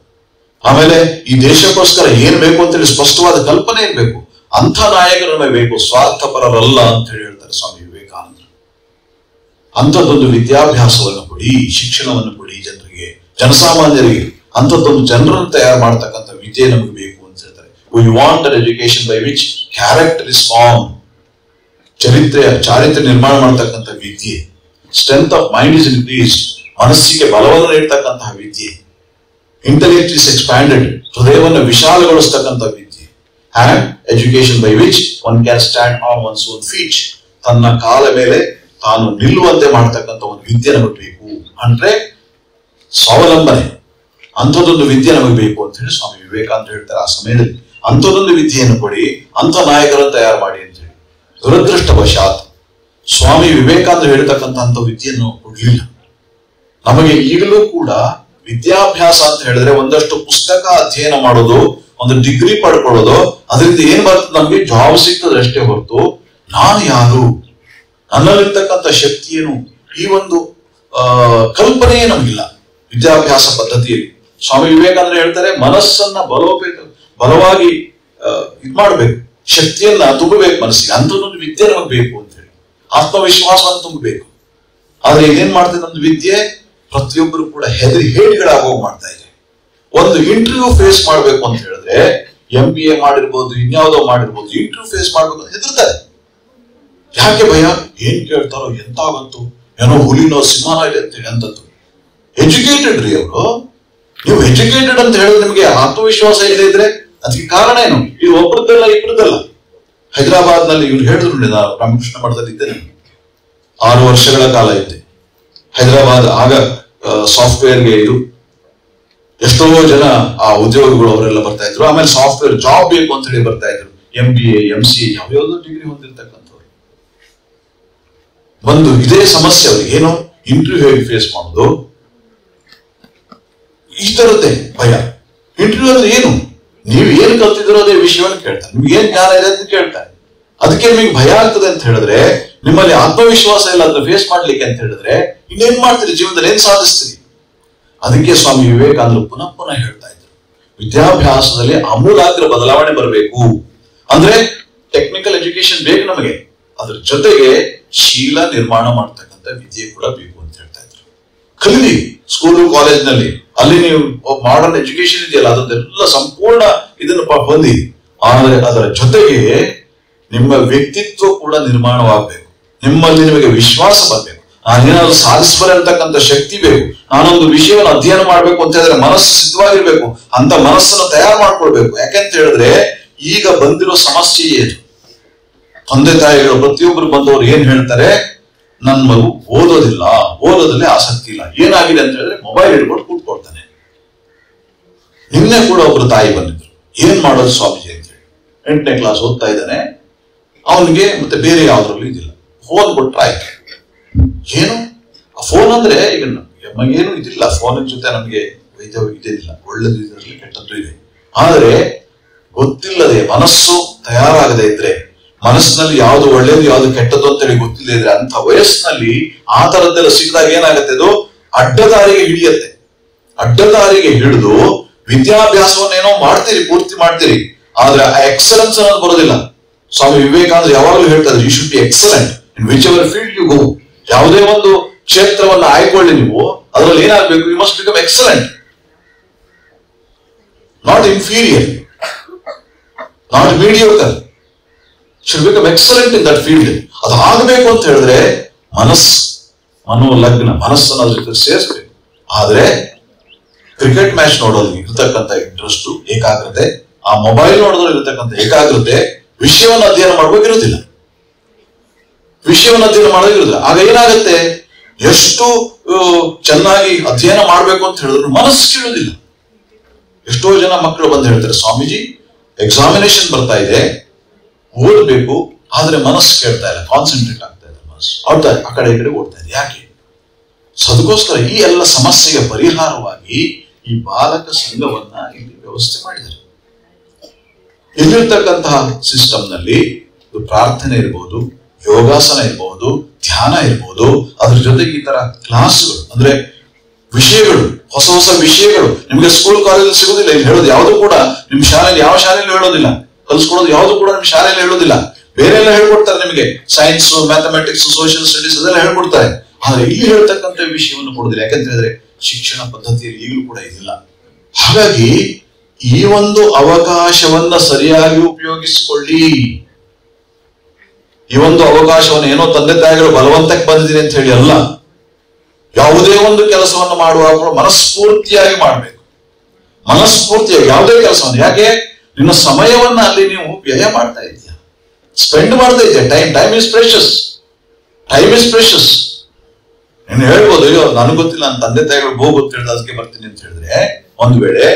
ಆಮೇಲೆ ಈ ದೇಶಕ್ಕೋಸ್ಕರ ಏನ್ ಬೇಕು ಅಂತೇಳಿ ಸ್ಪಷ್ಟವಾದ ಕಲ್ಪನೆ ಇರಬೇಕು. ಅಂಥ ನಾಯಕರು ನಮಗೆ ಬೇಕು, ಸ್ವಾರ್ಥಪರರಲ್ಲ ಅಂತ ಹೇಳಿ ಹೇಳ್ತಾರೆ ಸ್ವಾಮಿ ವಿವೇಕಾನಂದರು. ಅಂಥದ್ದೊಂದು ವಿದ್ಯಾಭ್ಯಾಸವನ್ನು ಕೊಡಿ, ಶಿಕ್ಷಣವನ್ನು ಕೊಡಿ ಜನರಿಗೆ, ಜನಸಾಮಾನ್ಯರಿಗೆ. ಅಂಥದ್ದೊಂದು ಜನರನ್ನು ತಯಾರು ಮಾಡತಕ್ಕಂಥ ವಿದ್ಯೆ ನಮಗೆ ಬೇಕು ಅಂತ ಹೇಳ್ತಾರೆ. We want an education by which character is form. ಚಾರಿತ್ರ್ಯ ನಿರ್ಮಾಣ ಮಾಡತಕ್ಕಂಥ ವಿದ್ಯೆ. Strength of mind is increased. ಮನಸ್ಸಿಗೆ ಬಲವನ್ನು ನೀಡತಕ್ಕಂತಹ ವಿದ್ಯೆ. Intellect is expanded. ಹೃದಯವನ್ನು ವಿಶಾಲಗೊಳಿಸತಕ್ಕಂಥ ವಿದ್ಯೆ. And education by which one can stand on one's own feet. ತನ್ನ ಕಾಲ ಮೇಲೆ ತಾನು ನಿಲ್ಲುವಂತೆ ಮಾಡತಕ್ಕಂಥ ಒಂದು ವಿದ್ಯೆ ನಮಗೆ ಬೇಕು. ಅಂದ್ರೆ ಸ್ವಾವಲಂಬನೆ. ಅಂಥದ್ದೊಂದು ವಿದ್ಯೆ ನಮಗೆ ಬೇಕು ಅಂತ ಹೇಳಿ ಸ್ವಾಮಿ ವಿವೇಕಾನಂದ ಹೇಳ್ತಾರೆ. ಆ ಸಮಯದಲ್ಲಿ ಅಂಥದ್ದೊಂದು ವಿದ್ಯೆಯನ್ನು ಕೊಡಿ, ಅಂಥ ನಾಯಕರನ್ನು ತಯಾರು ಮಾಡಿ ಅಂತ ಹೇಳಿ. ದುರದೃಷ್ಟವಶಾತ್ ಸ್ವಾಮಿ ವಿವೇಕಾನಂದ ಹೇಳ್ತಕ್ಕಂಥ ವಿದ್ಯೆಯನ್ನು ಕೊಡ್ಲಿಲ್ಲ. ನಮಗೆ ಈಗಲೂ ಕೂಡ ವಿದ್ಯಾಭ್ಯಾಸ ಅಂತ ಹೇಳಿದ್ರೆ ಒಂದಷ್ಟು ಪುಸ್ತಕ ಅಧ್ಯಯನ ಮಾಡೋದು, ಒಂದು ಡಿಗ್ರಿ ಪಡ್ಕೊಳ್ಳೋದು, ಅದರಿಂದ ಏನ್ ಬರ್ತದೆ, ನಮ್ಗೆ ಜಾಬ್ ಸಿಗ್ತದೆ ಅಷ್ಟೇ ಹೊರತು ನಾನು ಯಾರು, ನನ್ನಲ್ಲಿರ್ತಕ್ಕಂಥ ಶಕ್ತಿ ಏನು, ಈ ಒಂದು ಕಲ್ಪನೆಯೇ ನಮಗಿಲ್ಲ ವಿದ್ಯಾಭ್ಯಾಸ ಪದ್ಧತಿಯಲ್ಲಿ. ಸ್ವಾಮಿ ವಿವೇಕಾನಂದ ಹೇಳ್ತಾರೆ, ಮನಸ್ಸನ್ನ ಬಲವಾಗಿ ಇದ್ ಮಾಡ್ಬೇಕು, ಶಕ್ತಿಯನ್ನ ತುಂಬಬೇಕು ಮನಸ್ಸಿಗೆ. ಅಂಥದ್ದೊಂದು ವಿದ್ಯೆ ನಮಗೆ ಬೇಕು ಅಂತ ಹೇಳಿ, ಆತ್ಮವಿಶ್ವಾಸವನ್ನು ತುಂಬಬೇಕು. ಆದ್ರೆ ಇದೇನ್ ಮಾಡ್ತದೆ ನಮ್ದು ವಿದ್ಯೆ, ಪ್ರತಿಯೊಬ್ಬರು ಕೂಡ ಹೆದರಿ ಹೇಡಿಗಳಾಗೋಗಿ ಮಾಡ್ತಾ ಇದೆ. ಒಂದು ಇಂಟರ್ವ್ಯೂ ಫೇಸ್ ಮಾಡ್ಬೇಕು ಅಂತ ಹೇಳಿದ್ರೆ, MBA ಮಾಡಿರ್ಬೋದು, ಇನ್ಯಾವುದೋ ಮಾಡಿರ್ಬೋದು, ಇಂಟರ್ವ್ಯೂ ಫೇಸ್ ಮಾಡ್ಬೇಕು ಅಂತ ಹೆದರ್ತಾರೆ. ಯಾಕೆ ಭಯ? ಏನ್ ಕೇಳ್ತಾರೋ, ಎಂತ ಆಗತ್ತು, ಏನೋ ಹುಲಿನೋ ಸಿಂಹನೋ ಇದೆ ಅಂತ ಹೇಳಿ ಅಂತದ್ದು. ಎಜುಕೇಟೆಡ್ ರೀ ಅವರು. ನೀವು ಎಜುಕೇಟೆಡ್ ಅಂತ ಹೇಳಿದ್ರೆ ನಿಮಗೆ ಆತ್ಮವಿಶ್ವಾಸ ಇಲ್ಲದೆ ಇದ್ರೆ ಅದಕ್ಕೆ ಕಾರಣ ಏನು? ಇದು ಒಬ್ಬರದ್ದಲ್ಲ ಇಬ್ಬರದ್ದಲ್ಲ. ಹೈದರಾಬಾದ್ ನಲ್ಲಿ ಇವ್ರು ಹೇಳಿದ್ರು, ನಾನು ರಾಮಕೃಷ್ಣ ಮಠದಲ್ಲಿ ಇದ್ದೇನೆ, 6 ವರ್ಷಗಳ ಕಾಲ ಇದ್ದೆ ಹೈದರಾಬಾದ್. ಆಗ ಸಾಫ್ಟ್ವೇರ್ಗೆ ಇದು ಎಷ್ಟೋ ಜನ ಆ ಉದ್ಯೋಗಿಗಳು ಅವರೆಲ್ಲ ಬರ್ತಾ ಇದ್ರು. ಆಮೇಲೆ ಸಾಫ್ಟ್ವೇರ್ ಜಾಬ್ ಬೇಕು ಅಂತ ಹೇಳಿ ಬರ್ತಾ ಇದ್ರು. MBA MCA ಯಾವ್ಯಾವ್ದೋ ಡಿಗ್ರಿ ಹೊಂದಿರ್ತಕ್ಕಂಥವ್ರು ಬಂದು ಇದೇ ಸಮಸ್ಯೆ ಅವ್ರಿಗೆ. ಏನು, ಇಂಟರ್ವ್ಯೂ ಹೇಗೆ ಫೇಸ್ ಮಾಡೋದು, ಈ ತರದ್ದೇ ಭಯ. ಇಂಟರ್ವ್ಯೂ ಅಂದ್ರೆ ಏನು, ನೀವು ಏನ್ ಕಲ್ತಿದ್ರೋ ಅದೇ ವಿಷಯವನ್ನು ಕೇಳ್ತಾರೆ, ನಿಮ್ಗೆ ಏನ್ ಜ್ಞಾನ ಇದೆ ಅಂತ ಕೇಳ್ತಾರೆ. ಅದಕ್ಕೆ ನಿಮಗೆ ಭಯ ಆಗ್ತದೆ ಅಂತ ಹೇಳಿದ್ರೆ, ನಿಮ್ಮಲ್ಲಿ ಆತ್ಮವಿಶ್ವಾಸ ಇಲ್ಲ ಅದನ್ನ ಫೇಸ್ ಮಾಡ್ಲಿಕ್ಕೆ ಅಂತ ಹೇಳಿದ್ರೆ, ಇನ್ನೇನ್ ಮಾಡ್ತೀರಿ ಜೀವನದಲ್ಲಿ, ಏನ್ ಸಾಧಿಸ್ತೀರಿ? ಅದಕ್ಕೆ ಸ್ವಾಮಿ ವಿವೇಕಾನಂದರು ಪುನಃ ಪುನಃ ಹೇಳ್ತಾ ಇದ್ರು, ವಿದ್ಯಾಭ್ಯಾಸದಲ್ಲಿ ಆಮೂಲಾಗ್ರ ಬದಲಾವಣೆ ಬರಬೇಕು. ಅಂದ್ರೆ ಟೆಕ್ನಿಕಲ್ ಎಜುಕೇಶನ್ ಬೇಕು ನಮಗೆ, ಅದ್ರ ಜೊತೆಗೆ ಶೀಲ ನಿರ್ಮಾಣ ಮಾಡ್ತಕ್ಕಂಥ ವಿದ್ಯೆ ಕೂಡ ಬೇಕು ಅಂತ ಹೇಳ್ತಾ ಇದ್ರು. ಕಲೀಲಿ ಸ್ಕೂಲು ಕಾಲೇಜ್ನಲ್ಲಿ, ಅಲ್ಲಿ ನೀವು ಮಾಡರ್ನ್ ಎಜುಕೇಶನ್ ಇದೆಯಲ್ಲ ಅದನ್ನೆಲ್ಲ ಸಂಪೂರ್ಣ ಇದನ್ನು ಹೊಂದಿ. ಆದರೆ ಅದರ ಜೊತೆಗೆ ನಿಮ್ಮ ವ್ಯಕ್ತಿತ್ವ ಕೂಡ ನಿರ್ಮಾಣವಾಗಬೇಕು. ನಿಮ್ಮಲ್ಲಿ ನಿಮಗೆ ವಿಶ್ವಾಸ ಬರಬೇಕು. ನಾನೇನಾದ್ರು ಸಾಧಿಸಬಾರೆ ಅಂತಕ್ಕಂಥ ಶಕ್ತಿ ಬೇಕು. ನಾನೊಂದು ವಿಷಯವನ್ನು ಅಧ್ಯಯನ ಮಾಡ್ಬೇಕು ಅಂತ ಹೇಳಿದ್ರೆ ಮನಸ್ಸು ಸಿದ್ಧವಾಗಿರ್ಬೇಕು. ಅಂತ ಮನಸ್ಸನ್ನು ತಯಾರು ಮಾಡ್ಕೊಳ್ಬೇಕು. ಯಾಕೆಂತ ಹೇಳಿದ್ರೆ ಈಗ ಬಂದಿರೋ ಸಮಸ್ಯೆ ಏನು, ತಂದೆ ತಾಯಿಗಳು ಪ್ರತಿಯೊಬ್ಬರು ಬಂದವರು ಏನ್ ಹೇಳ್ತಾರೆ, ನನ್ ಮಗು ಓದೋದಲ್ಲಿ ಆಸಕ್ತಿ ಇಲ್ಲ. ಏನಾಗಿದೆ ಅಂತ ಹೇಳಿದ್ರೆ ಮೊಬೈಲ್ ಹಿಡ್ಕೊಂಡು ಕೂತ್ಕೊಳ್ತಾನೆ. ನಿನ್ನೆ ಕೂಡ ಒಬ್ರು ತಾಯಿ ಬಂದಿದ್ರು, ಏನ್ ಮಾಡೋದು ಸ್ವಾಮೀಜಿ ಅಂತ ಹೇಳಿ. 8ನೇ ಕ್ಲಾಸ್ ಓದ್ತಾ ಇದ್ದಾನೆ. ಅವನಿಗೆ ಮತ್ತೆ ಬೇರೆ ಯಾವ್ದ್ರಲ್ಲೂ ಇದಿಲ್ಲ, ಫೋನ್ ಕೊಟ್ರೆ ಆಯ್ತು. ಏನು ಆ ಫೋನ್ ಅಂದ್ರೆ ಈಗ ನಮಗೇನು ಇದಿಲ್ಲ, ಫೋನ್ ಜೊತೆ ನಮಗೆ ಇದಿಲ್ಲ, ಒಳ್ಳೇದು ಇದರಲ್ಲಿ ಕೆಟ್ಟದ್ದು ಇದೆ. ಆದರೆ ಗೊತ್ತಿಲ್ಲದೆ ಮನಸ್ಸು ತಯಾರಾಗದೆ ಇದ್ರೆ, ಮನಸ್ಸಿನಲ್ಲಿ ಯಾವ್ದು ಒಳ್ಳೇದು ಯಾವ್ದು ಕೆಟ್ಟದ್ದು ಅಂತೇಳಿ ಗೊತ್ತಿಲ್ಲದೆ ಇದ್ರೆ, ಅಂತ ವಯಸ್ಸಿನಲ್ಲಿ ಆ ತರದ್ದೆಲ್ಲ ಸಿಕ್ಕಿದಾಗ ಏನಾಗುತ್ತೆ, ಅದು ಅಡ್ಡದಾರಿಗೆ ಹಿಡಿಯತ್ತೆ. ಅಡ್ಡದಾರಿಗೆ ಹಿಡಿದು ವಿದ್ಯಾಭ್ಯಾಸವನ್ನೇನೋ ಮಾಡ್ತೀರಿ, ಪೂರ್ತಿ ಮಾಡ್ತೀರಿ, ಆದ್ರೆ ಆ ಎಕ್ಸಲೆನ್ಸ್ ಅನ್ನೋದು ಬರೋದಿಲ್ಲ. ಸ್ವಾಮಿ ವಿವೇಕಾನಂದ ಯಾವಾಗಲೂ ಹೇಳ್ತಾರೆ, you should be excellent in whichever field you go. ಯಾವುದೇ ಒಂದು ಕ್ಷೇತ್ರವನ್ನ ಆಯ್ಕೊಳ್ಳಿ ನೀವು, ಅದರಲ್ಲಿ ಏನಾಗಬೇಕು, you must become excellent, not inferior, not mediocre, should become excellent in that field. ಅದು ಆಗಬೇಕು ಅಂತ ಹೇಳಿದ್ರೆ ಮನೋಲಗ್ನ ಮನಸ್ಸನ್ನು ಅದ್ರ ಜೊತೆ ಸೇರಿಸ್ಬೇಕು. ಆದ್ರೆ ಕ್ರಿಕೆಟ್ ಮ್ಯಾಚ್ ನೋಡೋದ್ರಲ್ಲಿ ಇರತಕ್ಕಂಥ ಇಂಟ್ರೆಸ್ಟ್, ಏಕಾಗ್ರತೆ, ಆ ಮೊಬೈಲ್ ನೋಡೋದ್ರಲ್ಲಿ ಇರತಕ್ಕಂಥ ಏಕಾಗ್ರತೆ ವಿಷಯವನ್ನು ಅಧ್ಯಯನ ಮಾಡಬೇಕಿರೋದಿಲ್ಲ. ಆಗ ಏನಾಗುತ್ತೆ, ಎಷ್ಟು ಚೆನ್ನಾಗಿ ಅಧ್ಯಯನ ಮಾಡ್ಬೇಕು ಅಂತ ಹೇಳಿದ್ರು ಮನಸ್ಸು ಕೇಳೋದಿಲ್ಲ. ಎಷ್ಟೋ ಜನ ಮಕ್ಕಳು ಬಂದು ಹೇಳ್ತಾರೆ, ಸ್ವಾಮೀಜಿ ಎಕ್ಸಾಮಿನೇಷನ್ ಬರ್ತಾ ಇದೆ, ಓದಬೇಕು, ಆದ್ರೆ ಮನಸ್ಸು ಕೇಳ್ತಾ ಇಲ್ಲ, ಕಾನ್ಸಂಟ್ರೇಟ್ ಆಗ್ತಾ ಇದೆ, ಮನಸ್ಸು ಆ ಕಡೆ ಈ ಕಡೆ ಓಡ್ತಾ ಇದೆ. ಯಾಕೆ? ಅದಕ್ಕೋಸ್ಕರ ಈ ಎಲ್ಲ ಸಮಸ್ಯೆಗೆ ಪರಿಹಾರವಾಗಿ ಈ ಬಾಲಕ ಸಂಘವನ್ನ ಇಲ್ಲಿ ವ್ಯವಸ್ಥೆ ಮಾಡಿದ್ದಾರೆ. ಇಲ್ಲಿರ್ತಕ್ಕಂತಹ ಸಿಸ್ಟಮ್ ನಲ್ಲಿ ಪ್ರಾರ್ಥನೆ ಇರಬಹುದು, ಯೋಗಾಸನ ಇರಬಹುದು, ಧ್ಯಾನ ಇರಬಹುದು, ಅದ್ರ ಜೊತೆಗೆ ಈ ತರ ಕ್ಲಾಸ್ಗಳು ಅಂದ್ರೆ ವಿಷಯಗಳು, ಹೊಸ ಹೊಸ ವಿಷಯಗಳು ನಿಮ್ಗೆ ಸ್ಕೂಲ್ ಕಾಲೇಜಲ್ಲಿ ಸಿಗೋದಿಲ್ಲ. ಇಲ್ಲಿ ಹೇಳೋದು ಯಾವುದು ಕೂಡ ನಿಮ್ ಶಾಲೆಯಲ್ಲಿ, ಯಾವ ಶಾಲೆಯಲ್ಲಿ ಹೇಳೋದಿಲ್ಲ, ಕಲ್ಸ್ಕೊಡೋದು ಯಾವುದು ಕೂಡ ನಿಮ್ ಶಾಲೆಯಲ್ಲಿ ಹೇಳೋದಿಲ್ಲ. ಬೇರೆ ಎಲ್ಲ ಹೇಳ್ಕೊಡ್ತಾರೆ ನಿಮಗೆ, ಸೈನ್ಸ್, ಮ್ಯಾಥಮೆಟಿಕ್ಸ್, ಸೋಷಿಯಲ್ ಸ್ಟಡೀಸ್ ಅದೆಲ್ಲ ಹೇಳ್ಕೊಡ್ತಾರೆ. ಆದ್ರೆ ಇಲ್ಲಿ ಹೇಳ್ತಕ್ಕಂಥ ವಿಷಯವನ್ನು ಕೊಡೋದಿಲ್ಲ. ಯಾಕಂತ ಹೇಳಿದ್ರೆ ಶಿಕ್ಷಣ ಪದ್ಧತಿಯಲ್ಲಿ ಈಗಲೂ ಕೂಡ ಇದಿಲ್ಲ. ಹಾಗಾಗಿ ಈ ಒಂದು ಅವಕಾಶವನ್ನ ಸರಿಯಾಗಿ ಉಪಯೋಗಿಸಿಕೊಳ್ಳಿ. ಈ ಒಂದು ಅವಕಾಶವನ್ನು ಏನೋ ತಂದೆ ತಾಯಿಗಳು ಬಲವಂತಕ್ಕೆ ಬಂದಿದ್ದೀನಿ ಅಂತ ಹೇಳಿ ಅಲ್ಲ. ಯಾವುದೇ ಒಂದು ಕೆಲಸವನ್ನು ಮಾಡುವಾಗ ಮನಸ್ಫೂರ್ತಿಯಾಗಿ ಮಾಡಬೇಕು. ಮನಸ್ಫೂರ್ತಿಯಾಗಿ ಯಾವುದೇ ಕೆಲಸವನ್ನು, ಯಾಕೆ ನಿನ್ನ ಸಮಯವನ್ನ ಅಲ್ಲಿ ನೀವು ವ್ಯಯ ಮಾಡ್ತಾ ಇದೆಯಾ, ಸ್ಪೆಂಡ್ ಮಾಡ್ತಾ ಇದೆಯಾ. Time is precious. ನೀನು ಹೇಳ್ಬೋದು, ಅಯ್ಯೋ ನನಗೆ ಗೊತ್ತಿಲ್ಲ, ನನ್ನ ತಂದೆ ತಾಯಿಗಳು ಗೊತ್ತಿಲ್ಲ ಅದಕ್ಕೆ ಬರ್ತೀನಿ ಅಂತ ಹೇಳಿದ್ರೆ, ಒಂದು ವೇಳೆ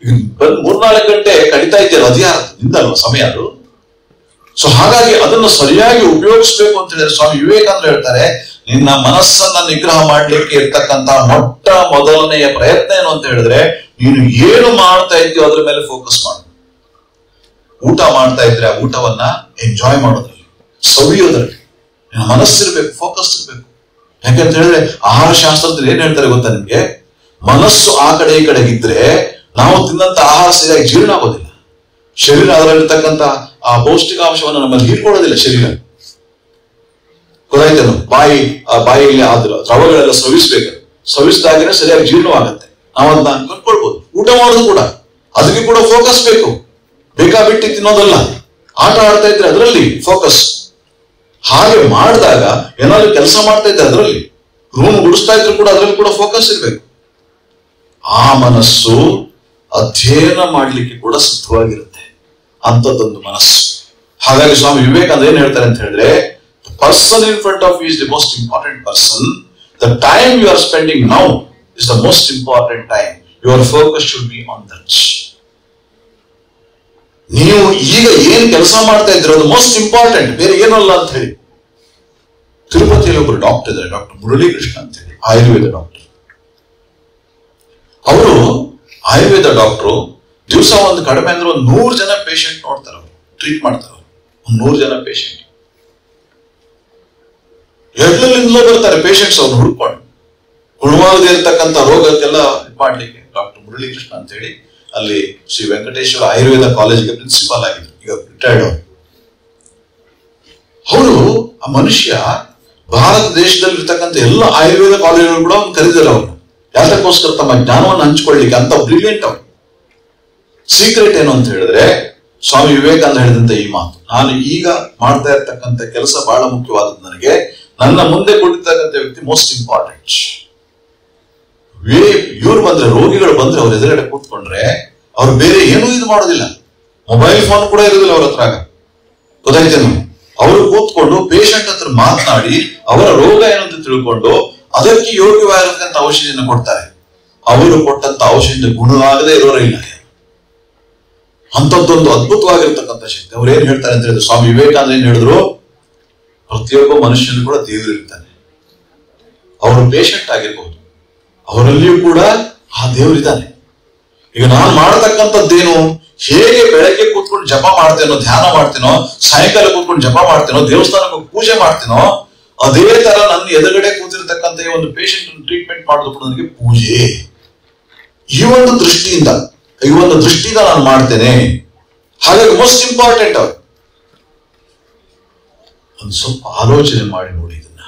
ಈಗ 3-4 ಗಂಟೆ ಕಡಿತಾ ಇದೆಯಲ್ಲ, ಅದು ಯಾರು ನಿಂದಲ್ವ ಸಮಯ ಅದು. ಸೊ ಹಾಗಾಗಿ ಅದನ್ನು ಸರಿಯಾಗಿ ಉಪಯೋಗಿಸ್ಬೇಕು ಅಂತ ಹೇಳಿದ್ರೆ ಸ್ವಾಮಿ ವಿವೇಕಾನಂದ ಹೇಳ್ತಾರೆ, ನಿನ್ನ ಮನಸ್ಸನ್ನ ನಿಗ್ರಹ ಮಾಡ್ಲಿಕ್ಕೆ ಇರ್ತಕ್ಕಂತ ಮೊದಲನೆಯ ಪ್ರಯತ್ನ ಏನು ಅಂತ ಹೇಳಿದ್ರೆ, ನೀನು ಏನು ಮಾಡ್ತಾ ಇದ್ದೀಯೋ ಅದ್ರ ಮೇಲೆ ಫೋಕಸ್ ಮಾಡು. ಊಟ ಮಾಡ್ತಾ ಇದ್ರೆ ಆ ಊಟವನ್ನ ಎಂಜಾಯ್ ಮಾಡೋದ್ರಲ್ಲಿ, ಸವಿಯೋದ್ರಲ್ಲಿ ನಿನ್ನ ಮನಸ್ಸಿರ್ಬೇಕು, ಫೋಕಸ್ ಇರ್ಬೇಕು. ಯಾಕಂತ ಹೇಳಿದ್ರೆ ಆಹಾರ ಶಾಸ್ತ್ರದಲ್ಲಿ ಏನ್ ಹೇಳ್ತಾರೆ ಗೊತ್ತಾ ನಿಮ್ಗೆ, ಮನಸ್ಸು ಆ ಕಡೆ ಈ ಕಡೆಗಿದ್ರೆ ನಾವು ತಿನ್ನಂತ ಆಹಾರ ಸರಿಯಾಗಿ ಜೀರ್ಣ ಆಗೋದಿಲ್ಲ. ಶರೀರ ಅದರಲ್ಲಿರ್ತಕ್ಕಂಥ ಆ ಪೌಷ್ಟಿಕಾಂಶವನ್ನು ನಮ್ಮಲ್ಲಿ ಹೀರ್ಕೊಳ್ಳೋದಿಲ್ಲ ಶರೀರ. ಗೊತ್ತಾಯ್ತೇನು? ಬಾಯಿಯಲ್ಲಿ ಆದ್ರ ದ್ರವಗಳೆಲ್ಲ ಸವಿಸಿದಾಗನೇ ಸರಿಯಾಗಿ ಜೀರ್ಣವಾಗತ್ತೆ. ನಾವು ಅದನ್ನ ಕಟ್ಕೊಳ್ಬಹುದು. ಊಟ ಮಾಡೋದು ಕೂಡ ಅದಕ್ಕೆ ಕೂಡ ಫೋಕಸ್ ಬೇಕು. ಬೇಕಾಬಿಟ್ಟು ತಿನ್ನೋದಲ್ಲ. ಆಟ ಆಡ್ತಾ ಇದ್ರೆ ಅದರಲ್ಲಿ ಫೋಕಸ್. ಹಾಗೆ ಮಾಡಿದಾಗ ಏನಾದ್ರು ಕೆಲಸ ಮಾಡ್ತಾ ಇದ್ರೆ ಅದರಲ್ಲಿ, ರೂಮ್ ಗುಡಿಸ್ತಾ ಇದ್ರು ಕೂಡ ಅದರಲ್ಲಿ ಕೂಡ ಫೋಕಸ್ ಇರ್ಬೇಕು. ಆ ಮನಸ್ಸು ಅಧ್ಯಯನ ಮಾಡ್ಲಿಕ್ಕೆ ಕೂಡ ಸಿದ್ಧವಾಗಿರುತ್ತೆ, ಅಂಥದ್ದೊಂದು ಮನಸ್ಸು. ಹಾಗಾಗಿ ಸ್ವಾಮಿ ವಿವೇಕಾನಂದ ಏನ್ ಹೇಳ್ತಾರೆ ಅಂತ ಹೇಳಿದ್ರೆ, the person in front of you is the most important person. The time you are spending now is the most important time. Your focus should be on that. ನೀವು ಈಗ ಏನ್ ಕೆಲಸ ಮಾಡ್ತಾ ಇದ್ರೆ ಅದು ಮೋಸ್ಟ್ ಇಂಪಾರ್ಟೆಂಟ್, ಬೇರೆ ಏನಲ್ಲ ಅಂತ ಹೇಳಿ. ತಿರುಪತಿಯಲ್ಲಿ ಒಬ್ಬರು ಡಾಕ್ಟರ್ ಇದ್ದಾರೆ, ಡಾಕ್ಟರ್ ಮುರಳೀಕೃಷ್ಣ ಅಂತ ಹೇಳಿ, ಆಯುರ್ವೇದ ಡಾಕ್ಟರ್. ಅವರು ಆಯುರ್ವೇದ ಡಾಕ್ಟರು ದಿವಸ ಒಂದು ಕಡಿಮೆ ಅಂದ್ರೆ 100 ಜನ ಪೇಷಂಟ್ ನೋಡ್ತಾರೆ, ಅವರು ಟ್ರೀಟ್ ಮಾಡ್ತಾರೆ. 100 ಜನ ಪೇಷಂಟ್ ಎಲ್ಲೆಲ್ಲಿಂದಲೋ ಬರ್ತಾರೆ ಪೇಷಂಟ್ಸ್ ಅವ್ರನ್ನ ಹುಡ್ಕೊಂಡು. ಗುಣವಾಗದೇ ಇರತಕ್ಕಂಥ ರೋಗಕ್ಕೆಲ್ಲ ಮಾಡ್ಲಿಕ್ಕೆ ಡಾಕ್ಟರ್ ಮುರಳೀಕೃಷ್ಣ ಅಂತ ಹೇಳಿ ಅಲ್ಲಿ ಶ್ರೀ ವೆಂಕಟೇಶ್ವರ ಆಯುರ್ವೇದ ಕಾಲೇಜಿಗೆ ಪ್ರಿನ್ಸಿಪಾಲ್ ಆಗಿದ್ರು, ಈಗ ರಿಟೈರ್ಡ್ ಅವರು. ಅವರು ಆ ಮನುಷ್ಯ ಭಾರತ ದೇಶದಲ್ಲಿರ್ತಕ್ಕಂಥ ಎಲ್ಲ ಆಯುರ್ವೇದ ಕಾಲೇಜುಗಳು ಕೂಡ ಅವ್ನು ಕರೀತಾರೆ ಅವ್ರು ಯಾತಕ್ಕೋಸ್ಕರ ತಮ್ಮ ಜ್ಞಾನವನ್ನು ಹಂಚ್ಕೊಳ್ಳಿಕ್ಕೆ. ಅಂತ ಬ್ರಿಲಿಯಂಟ್ ಅವ್ರು. ಸೀಕ್ರೆಟ್ ಏನು ಅಂತ ಹೇಳಿದ್ರೆ ಸ್ವಾಮಿ ವಿವೇಕಾನಂದ ಹೇಳಿದಂತ ಈ ಮಾತು, ನಾನು ಈಗ ಮಾಡ್ತಾ ಇರ್ತಕ್ಕಂಥ ಕೆಲಸ ಬಹಳ ಮುಖ್ಯವಾದದ್ದು ನನಗೆ, ನನ್ನ ಮುಂದೆ ಕೊಟ್ಟಿರ್ತಕ್ಕಂಥ ವ್ಯಕ್ತಿ ಮೋಸ್ಟ್ ಇಂಪಾರ್ಟೆಂಟ್. ಇವ್ರು ಬಂದ್ರೆ, ರೋಗಿಗಳು ಬಂದ್ರೆ ಅವ್ರ ಎದುರುಗಡೆ ಕೂತ್ಕೊಂಡ್ರೆ ಅವ್ರು ಬೇರೆ ಏನೂ ಇದು ಮಾಡೋದಿಲ್ಲ, ಮೊಬೈಲ್ ಫೋನ್ ಕೂಡ ಇರೋದಿಲ್ಲ ಅವ್ರ ಹತ್ರ. ಗೊತ್ತಾಯ್ತೇನು? ಅವರು ಕೂತ್ಕೊಂಡು ಪೇಷಂಟ್ ಹತ್ರ ಮಾತನಾಡಿ ಅವರ ರೋಗ ಏನಂತ ತಿಳ್ಕೊಂಡು ಅದಕ್ಕೆ ಯೋಗ್ಯವಾಗಿರತಕ್ಕಂಥ ಔಷಧಿಯನ್ನು ಕೊಡ್ತಾರೆ. ಅವರು ಕೊಟ್ಟಂತ ಔಷಧಿಯಿಂದ ಗುಣವಾಗದೇ ಇರೋರಿಲ್ಲ. ಅಂತದ್ದೊಂದು ಅದ್ಭುತವಾಗಿರ್ತಕ್ಕಂಥ ಶಕ್ತಿ. ಅವ್ರು ಏನ್ ಹೇಳ್ತಾರೆ ಅಂತ ಹೇಳಿದ್ರು, ಸ್ವಾಮಿ ವಿವೇಕಾನಂದ ಏನ್ ಹೇಳಿದ್ರು, ಪ್ರತಿಯೊಬ್ಬ ಮನುಷ್ಯನು ಕೂಡ ದೇವರು ಇರ್ತಾನೆ. ಅವರು ಪೇಷಂಟ್ ಆಗಿರ್ಬಹುದು, ಅವರಲ್ಲಿಯೂ ಕೂಡ ಆ ದೇವರಿದ್ದಾನೆ. ಈಗ ನಾನು ಮಾಡತಕ್ಕಂಥದ್ದೇನು, ಹೇಗೆ ಬೆಳಗ್ಗೆ ಕೂತ್ಕೊಂಡು ಜಪ ಮಾಡ್ತೇನೋ, ಧ್ಯಾನ ಮಾಡ್ತೇನೋ, ಸಾಯಂಕಾಲ ಕೂತ್ಕೊಂಡು ಜಪ ಮಾಡ್ತೇನೋ, ದೇವಸ್ಥಾನಕ್ಕೆ ಪೂಜೆ ಮಾಡ್ತೇನೋ, ಅದೇ ತರ ನನ್ನ ಎದುರುಗಡೆ ಕೂತಿರ್ತಕ್ಕಂಥ ಈ ಒಂದು ಪೇಷಂಟ್ ಟ್ರೀಟ್ಮೆಂಟ್ ಮಾಡೋದು ಕೂಡ ನನಗೆ ಪೂಜೆ. ಈ ಒಂದು ದೃಷ್ಟಿಯಿಂದ ನಾನು ಮಾಡ್ತೇನೆ. ಹಾಗಾಗಿ ಮೋಸ್ಟ್ ಇಂಪಾರ್ಟೆಂಟ್ ಅವರು ಒಂದು ಸ್ವಲ್ಪ ಆಲೋಚನೆ ಮಾಡಿ ನೋಡಿ. ಇದನ್ನ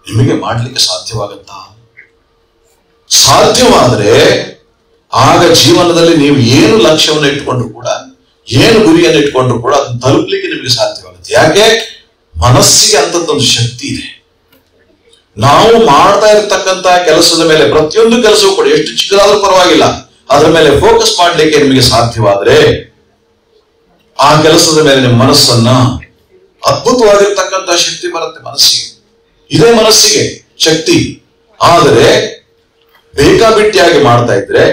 ನಿಮಗೆ ಮಾಡ್ಲಿಕ್ಕೆ ಸಾಧ್ಯವಾಗತ್ತಾ? ಸಾಧ್ಯವಾದ್ರೆ ಆಗ ಜೀವನದಲ್ಲಿ ನೀವು ಏನು ಲಕ್ಷ್ಯವನ್ನು ಇಟ್ಕೊಂಡ್ರು ಕೂಡ, ಏನು ಗುರಿಯನ್ನು ಇಟ್ಕೊಂಡ್ರು ಕೂಡ ಅದನ್ನು ತಲುಪಲಿಕ್ಕೆ ನಿಮಗೆ ಸಾಧ್ಯವಾಗುತ್ತೆ. ಯಾಕೆ? ಮನಸ್ಸಿಗೆ ಅಂತದ್ದೊಂದು ಶಕ್ತಿ ಇದೆ. ನಾವು ಮಾಡ್ತಾ ಇರತಕ್ಕಂತ ಕೆಲಸದ ಮೇಲೆ, ಪ್ರತಿಯೊಂದು ಕೆಲಸವೂ ಕೂಡ ಎಷ್ಟು ಚಿಕ್ಕದಾದ್ರೂ ಪರವಾಗಿಲ್ಲ, ಅದರ ಮೇಲೆ ಫೋಕಸ್ ಮಾಡ್ಲಿಕ್ಕೆ ನಿಮಗೆ ಸಾಧ್ಯವಾದ್ರೆ ಆ ಕೆಲಸದ ಮೇಲೆ ನಿಮ್ಮ ಮನಸ್ಸನ್ನ, ಅದ್ಭುತವಾಗಿರ್ತಕ್ಕಂಥ ಶಕ್ತಿ ಬರುತ್ತೆ ಮನಸ್ಸಿಗೆ. ಇದೇ ಮನಸ್ಸಿಗೆ ಶಕ್ತಿ. ಆದರೆ ಬೇಕಾಬಿಟ್ಟಿಯಾಗಿ ಮಾಡ್ತಾ ಇದ್ರೆ,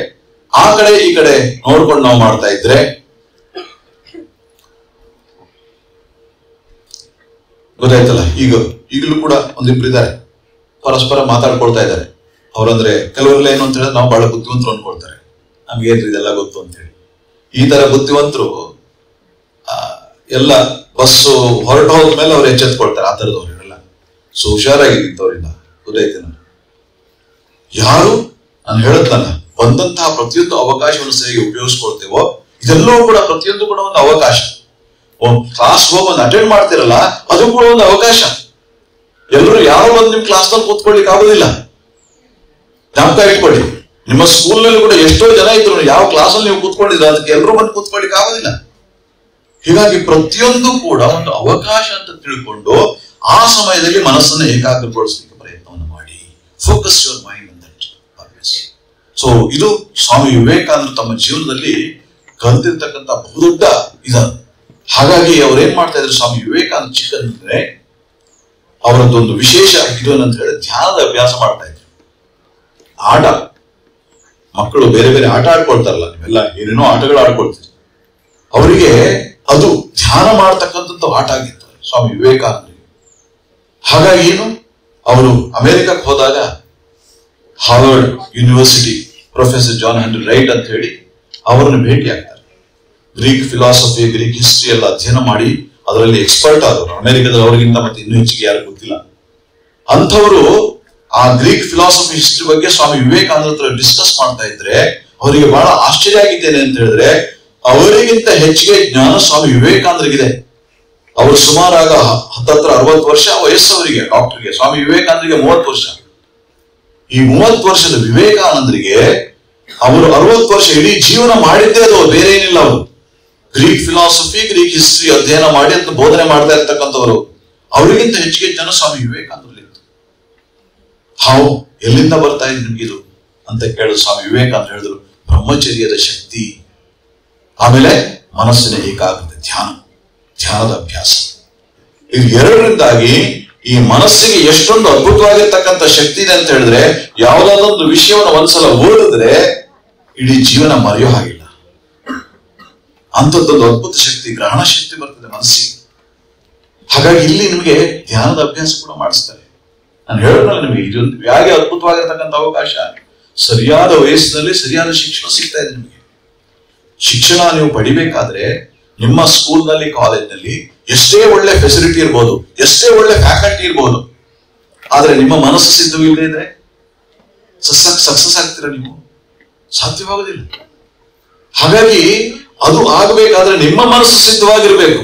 ಆ ಕಡೆ ಈ ಕಡೆ ನೋಡ್ಕೊಂಡು ನಾವು ಮಾಡ್ತಾ ಇದ್ರೆ, ಗೊತ್ತಾಯ್ತಲ್ಲ. ಈಗಲೂ ಕೂಡ ಒಂದಿಬ್ರು ಇದ್ದಾರೆ, ಪರಸ್ಪರ ಮಾತಾಡ್ಕೊಳ್ತಾ ಇದ್ದಾರೆ. ಅವ್ರಂದ್ರೆ ಕೆಲವರೆಲ್ಲ ಏನು ಅಂತ ಹೇಳಿದ್ರೆ, ನಾವು ಬಹಳ ಬುದ್ಧಿವಂತರು ಅನ್ಕೊಳ್ತಾರೆ, ನಮ್ಗೇನ್ರಿ ಇದೆಲ್ಲ ಗೊತ್ತು ಅಂತೇಳಿ. ಈ ತರ ಬುದ್ಧಿವಂತರು ಎಲ್ಲ ಬಸ್ಸು ಹೊರಟು ಹೋದ್ಮೇಲೆ ಅವ್ರು ಎಚ್ಚೆತ್ಕೊಳ್ತಾರೆ. ಆ ತರದವ್ರಿಗೆಲ್ಲ ಸೊ ಹುಷಾರಾಗಿದ್ದವ್ರಿಂದ. ಗೊತ್ತಾಯ್ತೇನ? ಯಾರು ನಾನು ಹೇಳುತ್ತಲ್ಲ, ಬಂದಂತಹ ಪ್ರತಿಯೊಂದು ಅವಕಾಶವನ್ನು ಸರಿಯಾಗಿ ಉಪಯೋಗಿಸ್ಕೊಳ್ತೇವೋ, ಇದೆಲ್ಲವೂ ಕೂಡ ಪ್ರತಿಯೊಂದು ಕೂಡ ಒಂದು ಅವಕಾಶ. ಕ್ಲಾಸ್ ಹೋಗಿ ಒಂದು ಅಟೆಂಡ್ ಮಾಡ್ತಿರಲ್ಲ, ಅದು ಕೂಡ ಒಂದು ಅವಕಾಶ. ಎಲ್ಲರೂ ಯಾರೋ ಬಂದು ನಿಮ್ ಕ್ಲಾಸ್ ನಲ್ಲಿ ಕೂತ್ಕೊಳ್ಳಿಕ್ಕೆ ಆಗೋದಿಲ್ಲ. ಜ್ಞಾಪಕ ಇಟ್ಕೊಳ್ಳಿ, ನಿಮ್ಮ ಸ್ಕೂಲ್ ನಲ್ಲಿ ಕೂಡ ಎಷ್ಟೋ ಜನ ಇದ್ರು, ಯಾವ ಕ್ಲಾಸ್ ಅಲ್ಲಿ ನೀವು ಕೂತ್ಕೊಂಡಿದ್ರೆ ಅದಕ್ಕೆ ಎಲ್ಲರೂ ಬಂದು ಕೂತ್ಕೊಳ್ಳಿಕ್ಕೆ ಆಗೋದಿಲ್ಲ. ಹೀಗಾಗಿ ಪ್ರತಿಯೊಂದು ಕೂಡ ಒಂದು ಅವಕಾಶ ಅಂತ ತಿಳ್ಕೊಂಡು ಆ ಸಮಯದಲ್ಲಿ ಮನಸ್ಸನ್ನು ಏಕಾಗ್ರಗೊಳಿಸಲಿಕ್ಕೆ ಪ್ರಯತ್ನವನ್ನು ಮಾಡಿ. Focus your mind on that always. So ಇದು ಸ್ವಾಮಿ ವಿವೇಕಾನಂದರು ತಮ್ಮ ಜೀವನದಲ್ಲಿ ಕಲಿತಿರ್ತಕ್ಕಂಥ ಬಹುದೊಡ್ಡ ಇದ. ಹಾಗಾಗಿ ಅವ್ರೇನ್ ಮಾಡ್ತಾ ಇದ್ರು, ಸ್ವಾಮಿ ವಿವೇಕಾನಂದ ಚಿಕ್ಕಂದ್ರೆ ಅವರದ್ದೊಂದು ವಿಶೇಷ ಇದು ಅಂತ ಹೇಳಿದ್ರೆ ಧ್ಯಾನದ ಅಭ್ಯಾಸ ಮಾಡ್ತಾ ಇದ್ರು. ಆಟ, ಮಕ್ಕಳು ಬೇರೆ ಬೇರೆ ಆಟ ಆಡ್ಕೊಳ್ತಾರಲ್ಲ, ನೀವೆಲ್ಲ ಏನೇನೋ ಆಟಗಳು ಆಡ್ಕೊಳ್ತೀರಿ. ಅವರಿಗೆ ಅದು ಧ್ಯಾನ ಮಾಡತಕ್ಕಂಥದ್ದು ಆಟ ಆಗಿತ್ತು ಸ್ವಾಮಿ ವಿವೇಕಾನಂದರಿಗೆ. ಹಾಗಾಗಿ ಏನು, ಅವರು ಅಮೆರಿಕಕ್ಕೆ ಹೋದಾಗ Harvard University professor John Henry Wright ಅಂತ ಹೇಳಿ ಅವರನ್ನು ಭೇಟಿ ಆಗ್ತಾರೆ. ಗ್ರೀಕ್ ಫಿಲಾಸಫಿ, ಗ್ರೀಕ್ ಹಿಸ್ಟ್ರಿ ಎಲ್ಲ ಅಧ್ಯಯನ ಮಾಡಿ ಅದರಲ್ಲಿ ಎಕ್ಸ್ಪರ್ಟ್ ಆದವರು. ಅಮೆರಿಕದಲ್ಲಿ ಅವರಿಗಿಂತ ಮತ್ತೆ ಇನ್ನೂ ಹೆಚ್ಚಿಗೆ ಯಾರು ಗೊತ್ತಿಲ್ಲ. ಅಂಥವರು ಆ ಗ್ರೀಕ್ ಫಿಲಾಸಫಿ ಹಿಸ್ಟ್ರಿ ಬಗ್ಗೆ ಸ್ವಾಮಿ ವಿವೇಕಾನಂದ ಹತ್ರ ಡಿಸ್ಕಸ್ ಮಾಡ್ತಾ ಇದ್ರೆ ಅವರಿಗೆ ಬಹಳ ಆಶ್ಚರ್ಯ ಆಗಿದ್ದೇನೆ ಅಂತ ಹೇಳಿದ್ರೆ, ಅವರಿಗಿಂತ ಹೆಚ್ಚಿಗೆ ಜ್ಞಾನ ಸ್ವಾಮಿ ವಿವೇಕಾನಂದರಿಗಿದೆ. ಅವರು ಸುಮಾರಾಗ 60 ವರ್ಷ ವಯಸ್ಸು ಅವರಿಗೆ, ಡಾಕ್ಟರ್ಗೆ. ಸ್ವಾಮಿ ವಿವೇಕಾನಂದರಿಗೆ 30 ವರ್ಷ. ಈ 30 ವರ್ಷದ ವಿವೇಕಾನಂದರಿಗೆ ಅವರು 60 ವರ್ಷ ಇಡೀ ಜೀವನ ಮಾಡಿದ್ದೇ ಅದು, ಬೇರೆ ಏನಿಲ್ಲ. ಅವರು ಗ್ರೀಕ್ ಫಿಲಾಸಫಿ, ಗ್ರೀಕ್ ಹಿಸ್ಟ್ರಿ ಅಧ್ಯಯನ ಮಾಡಿ ಅಂತ ಬೋಧನೆ ಮಾಡ್ತಾ ಇರ್ತಕ್ಕಂಥವ್ರು. ಅವರಿಗಿಂತ ಹೆಚ್ಚಿಗೆ ಜನ ಸ್ವಾಮಿ ವಿವೇಕಾನಂದರಲ್ಲಿ. ಎಲ್ಲಿಂದ ಬರ್ತಾ ಇದೆ ನಿಮ್ಗಿದು ಅಂತ ಕೇಳಿದ್ರು. ಸ್ವಾಮಿ ವಿವೇಕಾನಂದ ಹೇಳಿದ್ರು, ಬ್ರಹ್ಮಚರ್ಯದ ಶಕ್ತಿ, ಆಮೇಲೆ ಮನಸ್ಸಿನ ಏಕಾಗ್ರತೆ, ಧ್ಯಾನದ ಅಭ್ಯಾಸ. ಇದು ಎರಡರಿಂದಾಗಿ ಈ ಮನಸ್ಸಿಗೆ ಎಷ್ಟೊಂದು ಅದ್ಭುತವಾಗಿರ್ತಕ್ಕಂಥ ಶಕ್ತಿ ಇದೆ ಅಂತ ಹೇಳಿದ್ರೆ, ಯಾವುದಾದೊಂದು ವಿಷಯವನ್ನು ಒಂದ್ಸಲ ಓದಿದ್ರೆ ಇಡೀ ಜೀವನ ಮರೆಯೋ ಹಾಗಿಲ್ಲ. ಅಂಥದ್ದೊಂದು ಅದ್ಭುತ ಶಕ್ತಿ, ಗ್ರಹಣ ಶಕ್ತಿ ಬರ್ತದೆ ಮನಸ್ಸಿಗೆ. ಹಾಗಾಗಿ ಇಲ್ಲಿ ನಿಮಗೆ ಧ್ಯಾನದ ಅಭ್ಯಾಸ ಕೂಡ ಮಾಡಿಸ್ತಾರೆ. ನಾನು ಹೇಳಿದ್ನಲ್ಲ ನಿಮಗೆ, ಇದೊಂದು ಯಾಕೆ ಅದ್ಭುತವಾಗಿರ್ತಕ್ಕಂಥ ಅವಕಾಶ. ಸರಿಯಾದ ವಯಸ್ಸಿನಲ್ಲಿ ಸರಿಯಾದ ಶಿಕ್ಷಣ ಸಿಗ್ತಾ ಇದೆ ನಿಮಗೆ. ಶಿಕ್ಷಣ ನೀವು ಪಡಿಬೇಕಾದ್ರೆ ನಿಮ್ಮ ಸ್ಕೂಲ್ನಲ್ಲಿ, ಕಾಲೇಜ್ನಲ್ಲಿ ಎಷ್ಟೇ ಒಳ್ಳೆ ಫೆಸಿಲಿಟಿ ಇರ್ಬೋದು, ಎಷ್ಟೇ ಒಳ್ಳೆ ಫ್ಯಾಕಲ್ಟಿ ಇರ್ಬೋದು, ಆದ್ರೆ ನಿಮ್ಮ ಮನಸ್ಸು ಸಿದ್ಧವಿಲ್ಲದೆ ಇದ್ರೆ ಸಕ್ಸಸ್ ಆಗ್ತೀರಾ ನೀವು? ಸಾಧ್ಯವಾಗುದಿಲ್ಲ. ಹಾಗಾಗಿ ಅದು ಆಗಬೇಕಾದ್ರೆ ನಿಮ್ಮ ಮನಸ್ಸು ಸಿದ್ಧವಾಗಿರ್ಬೇಕು.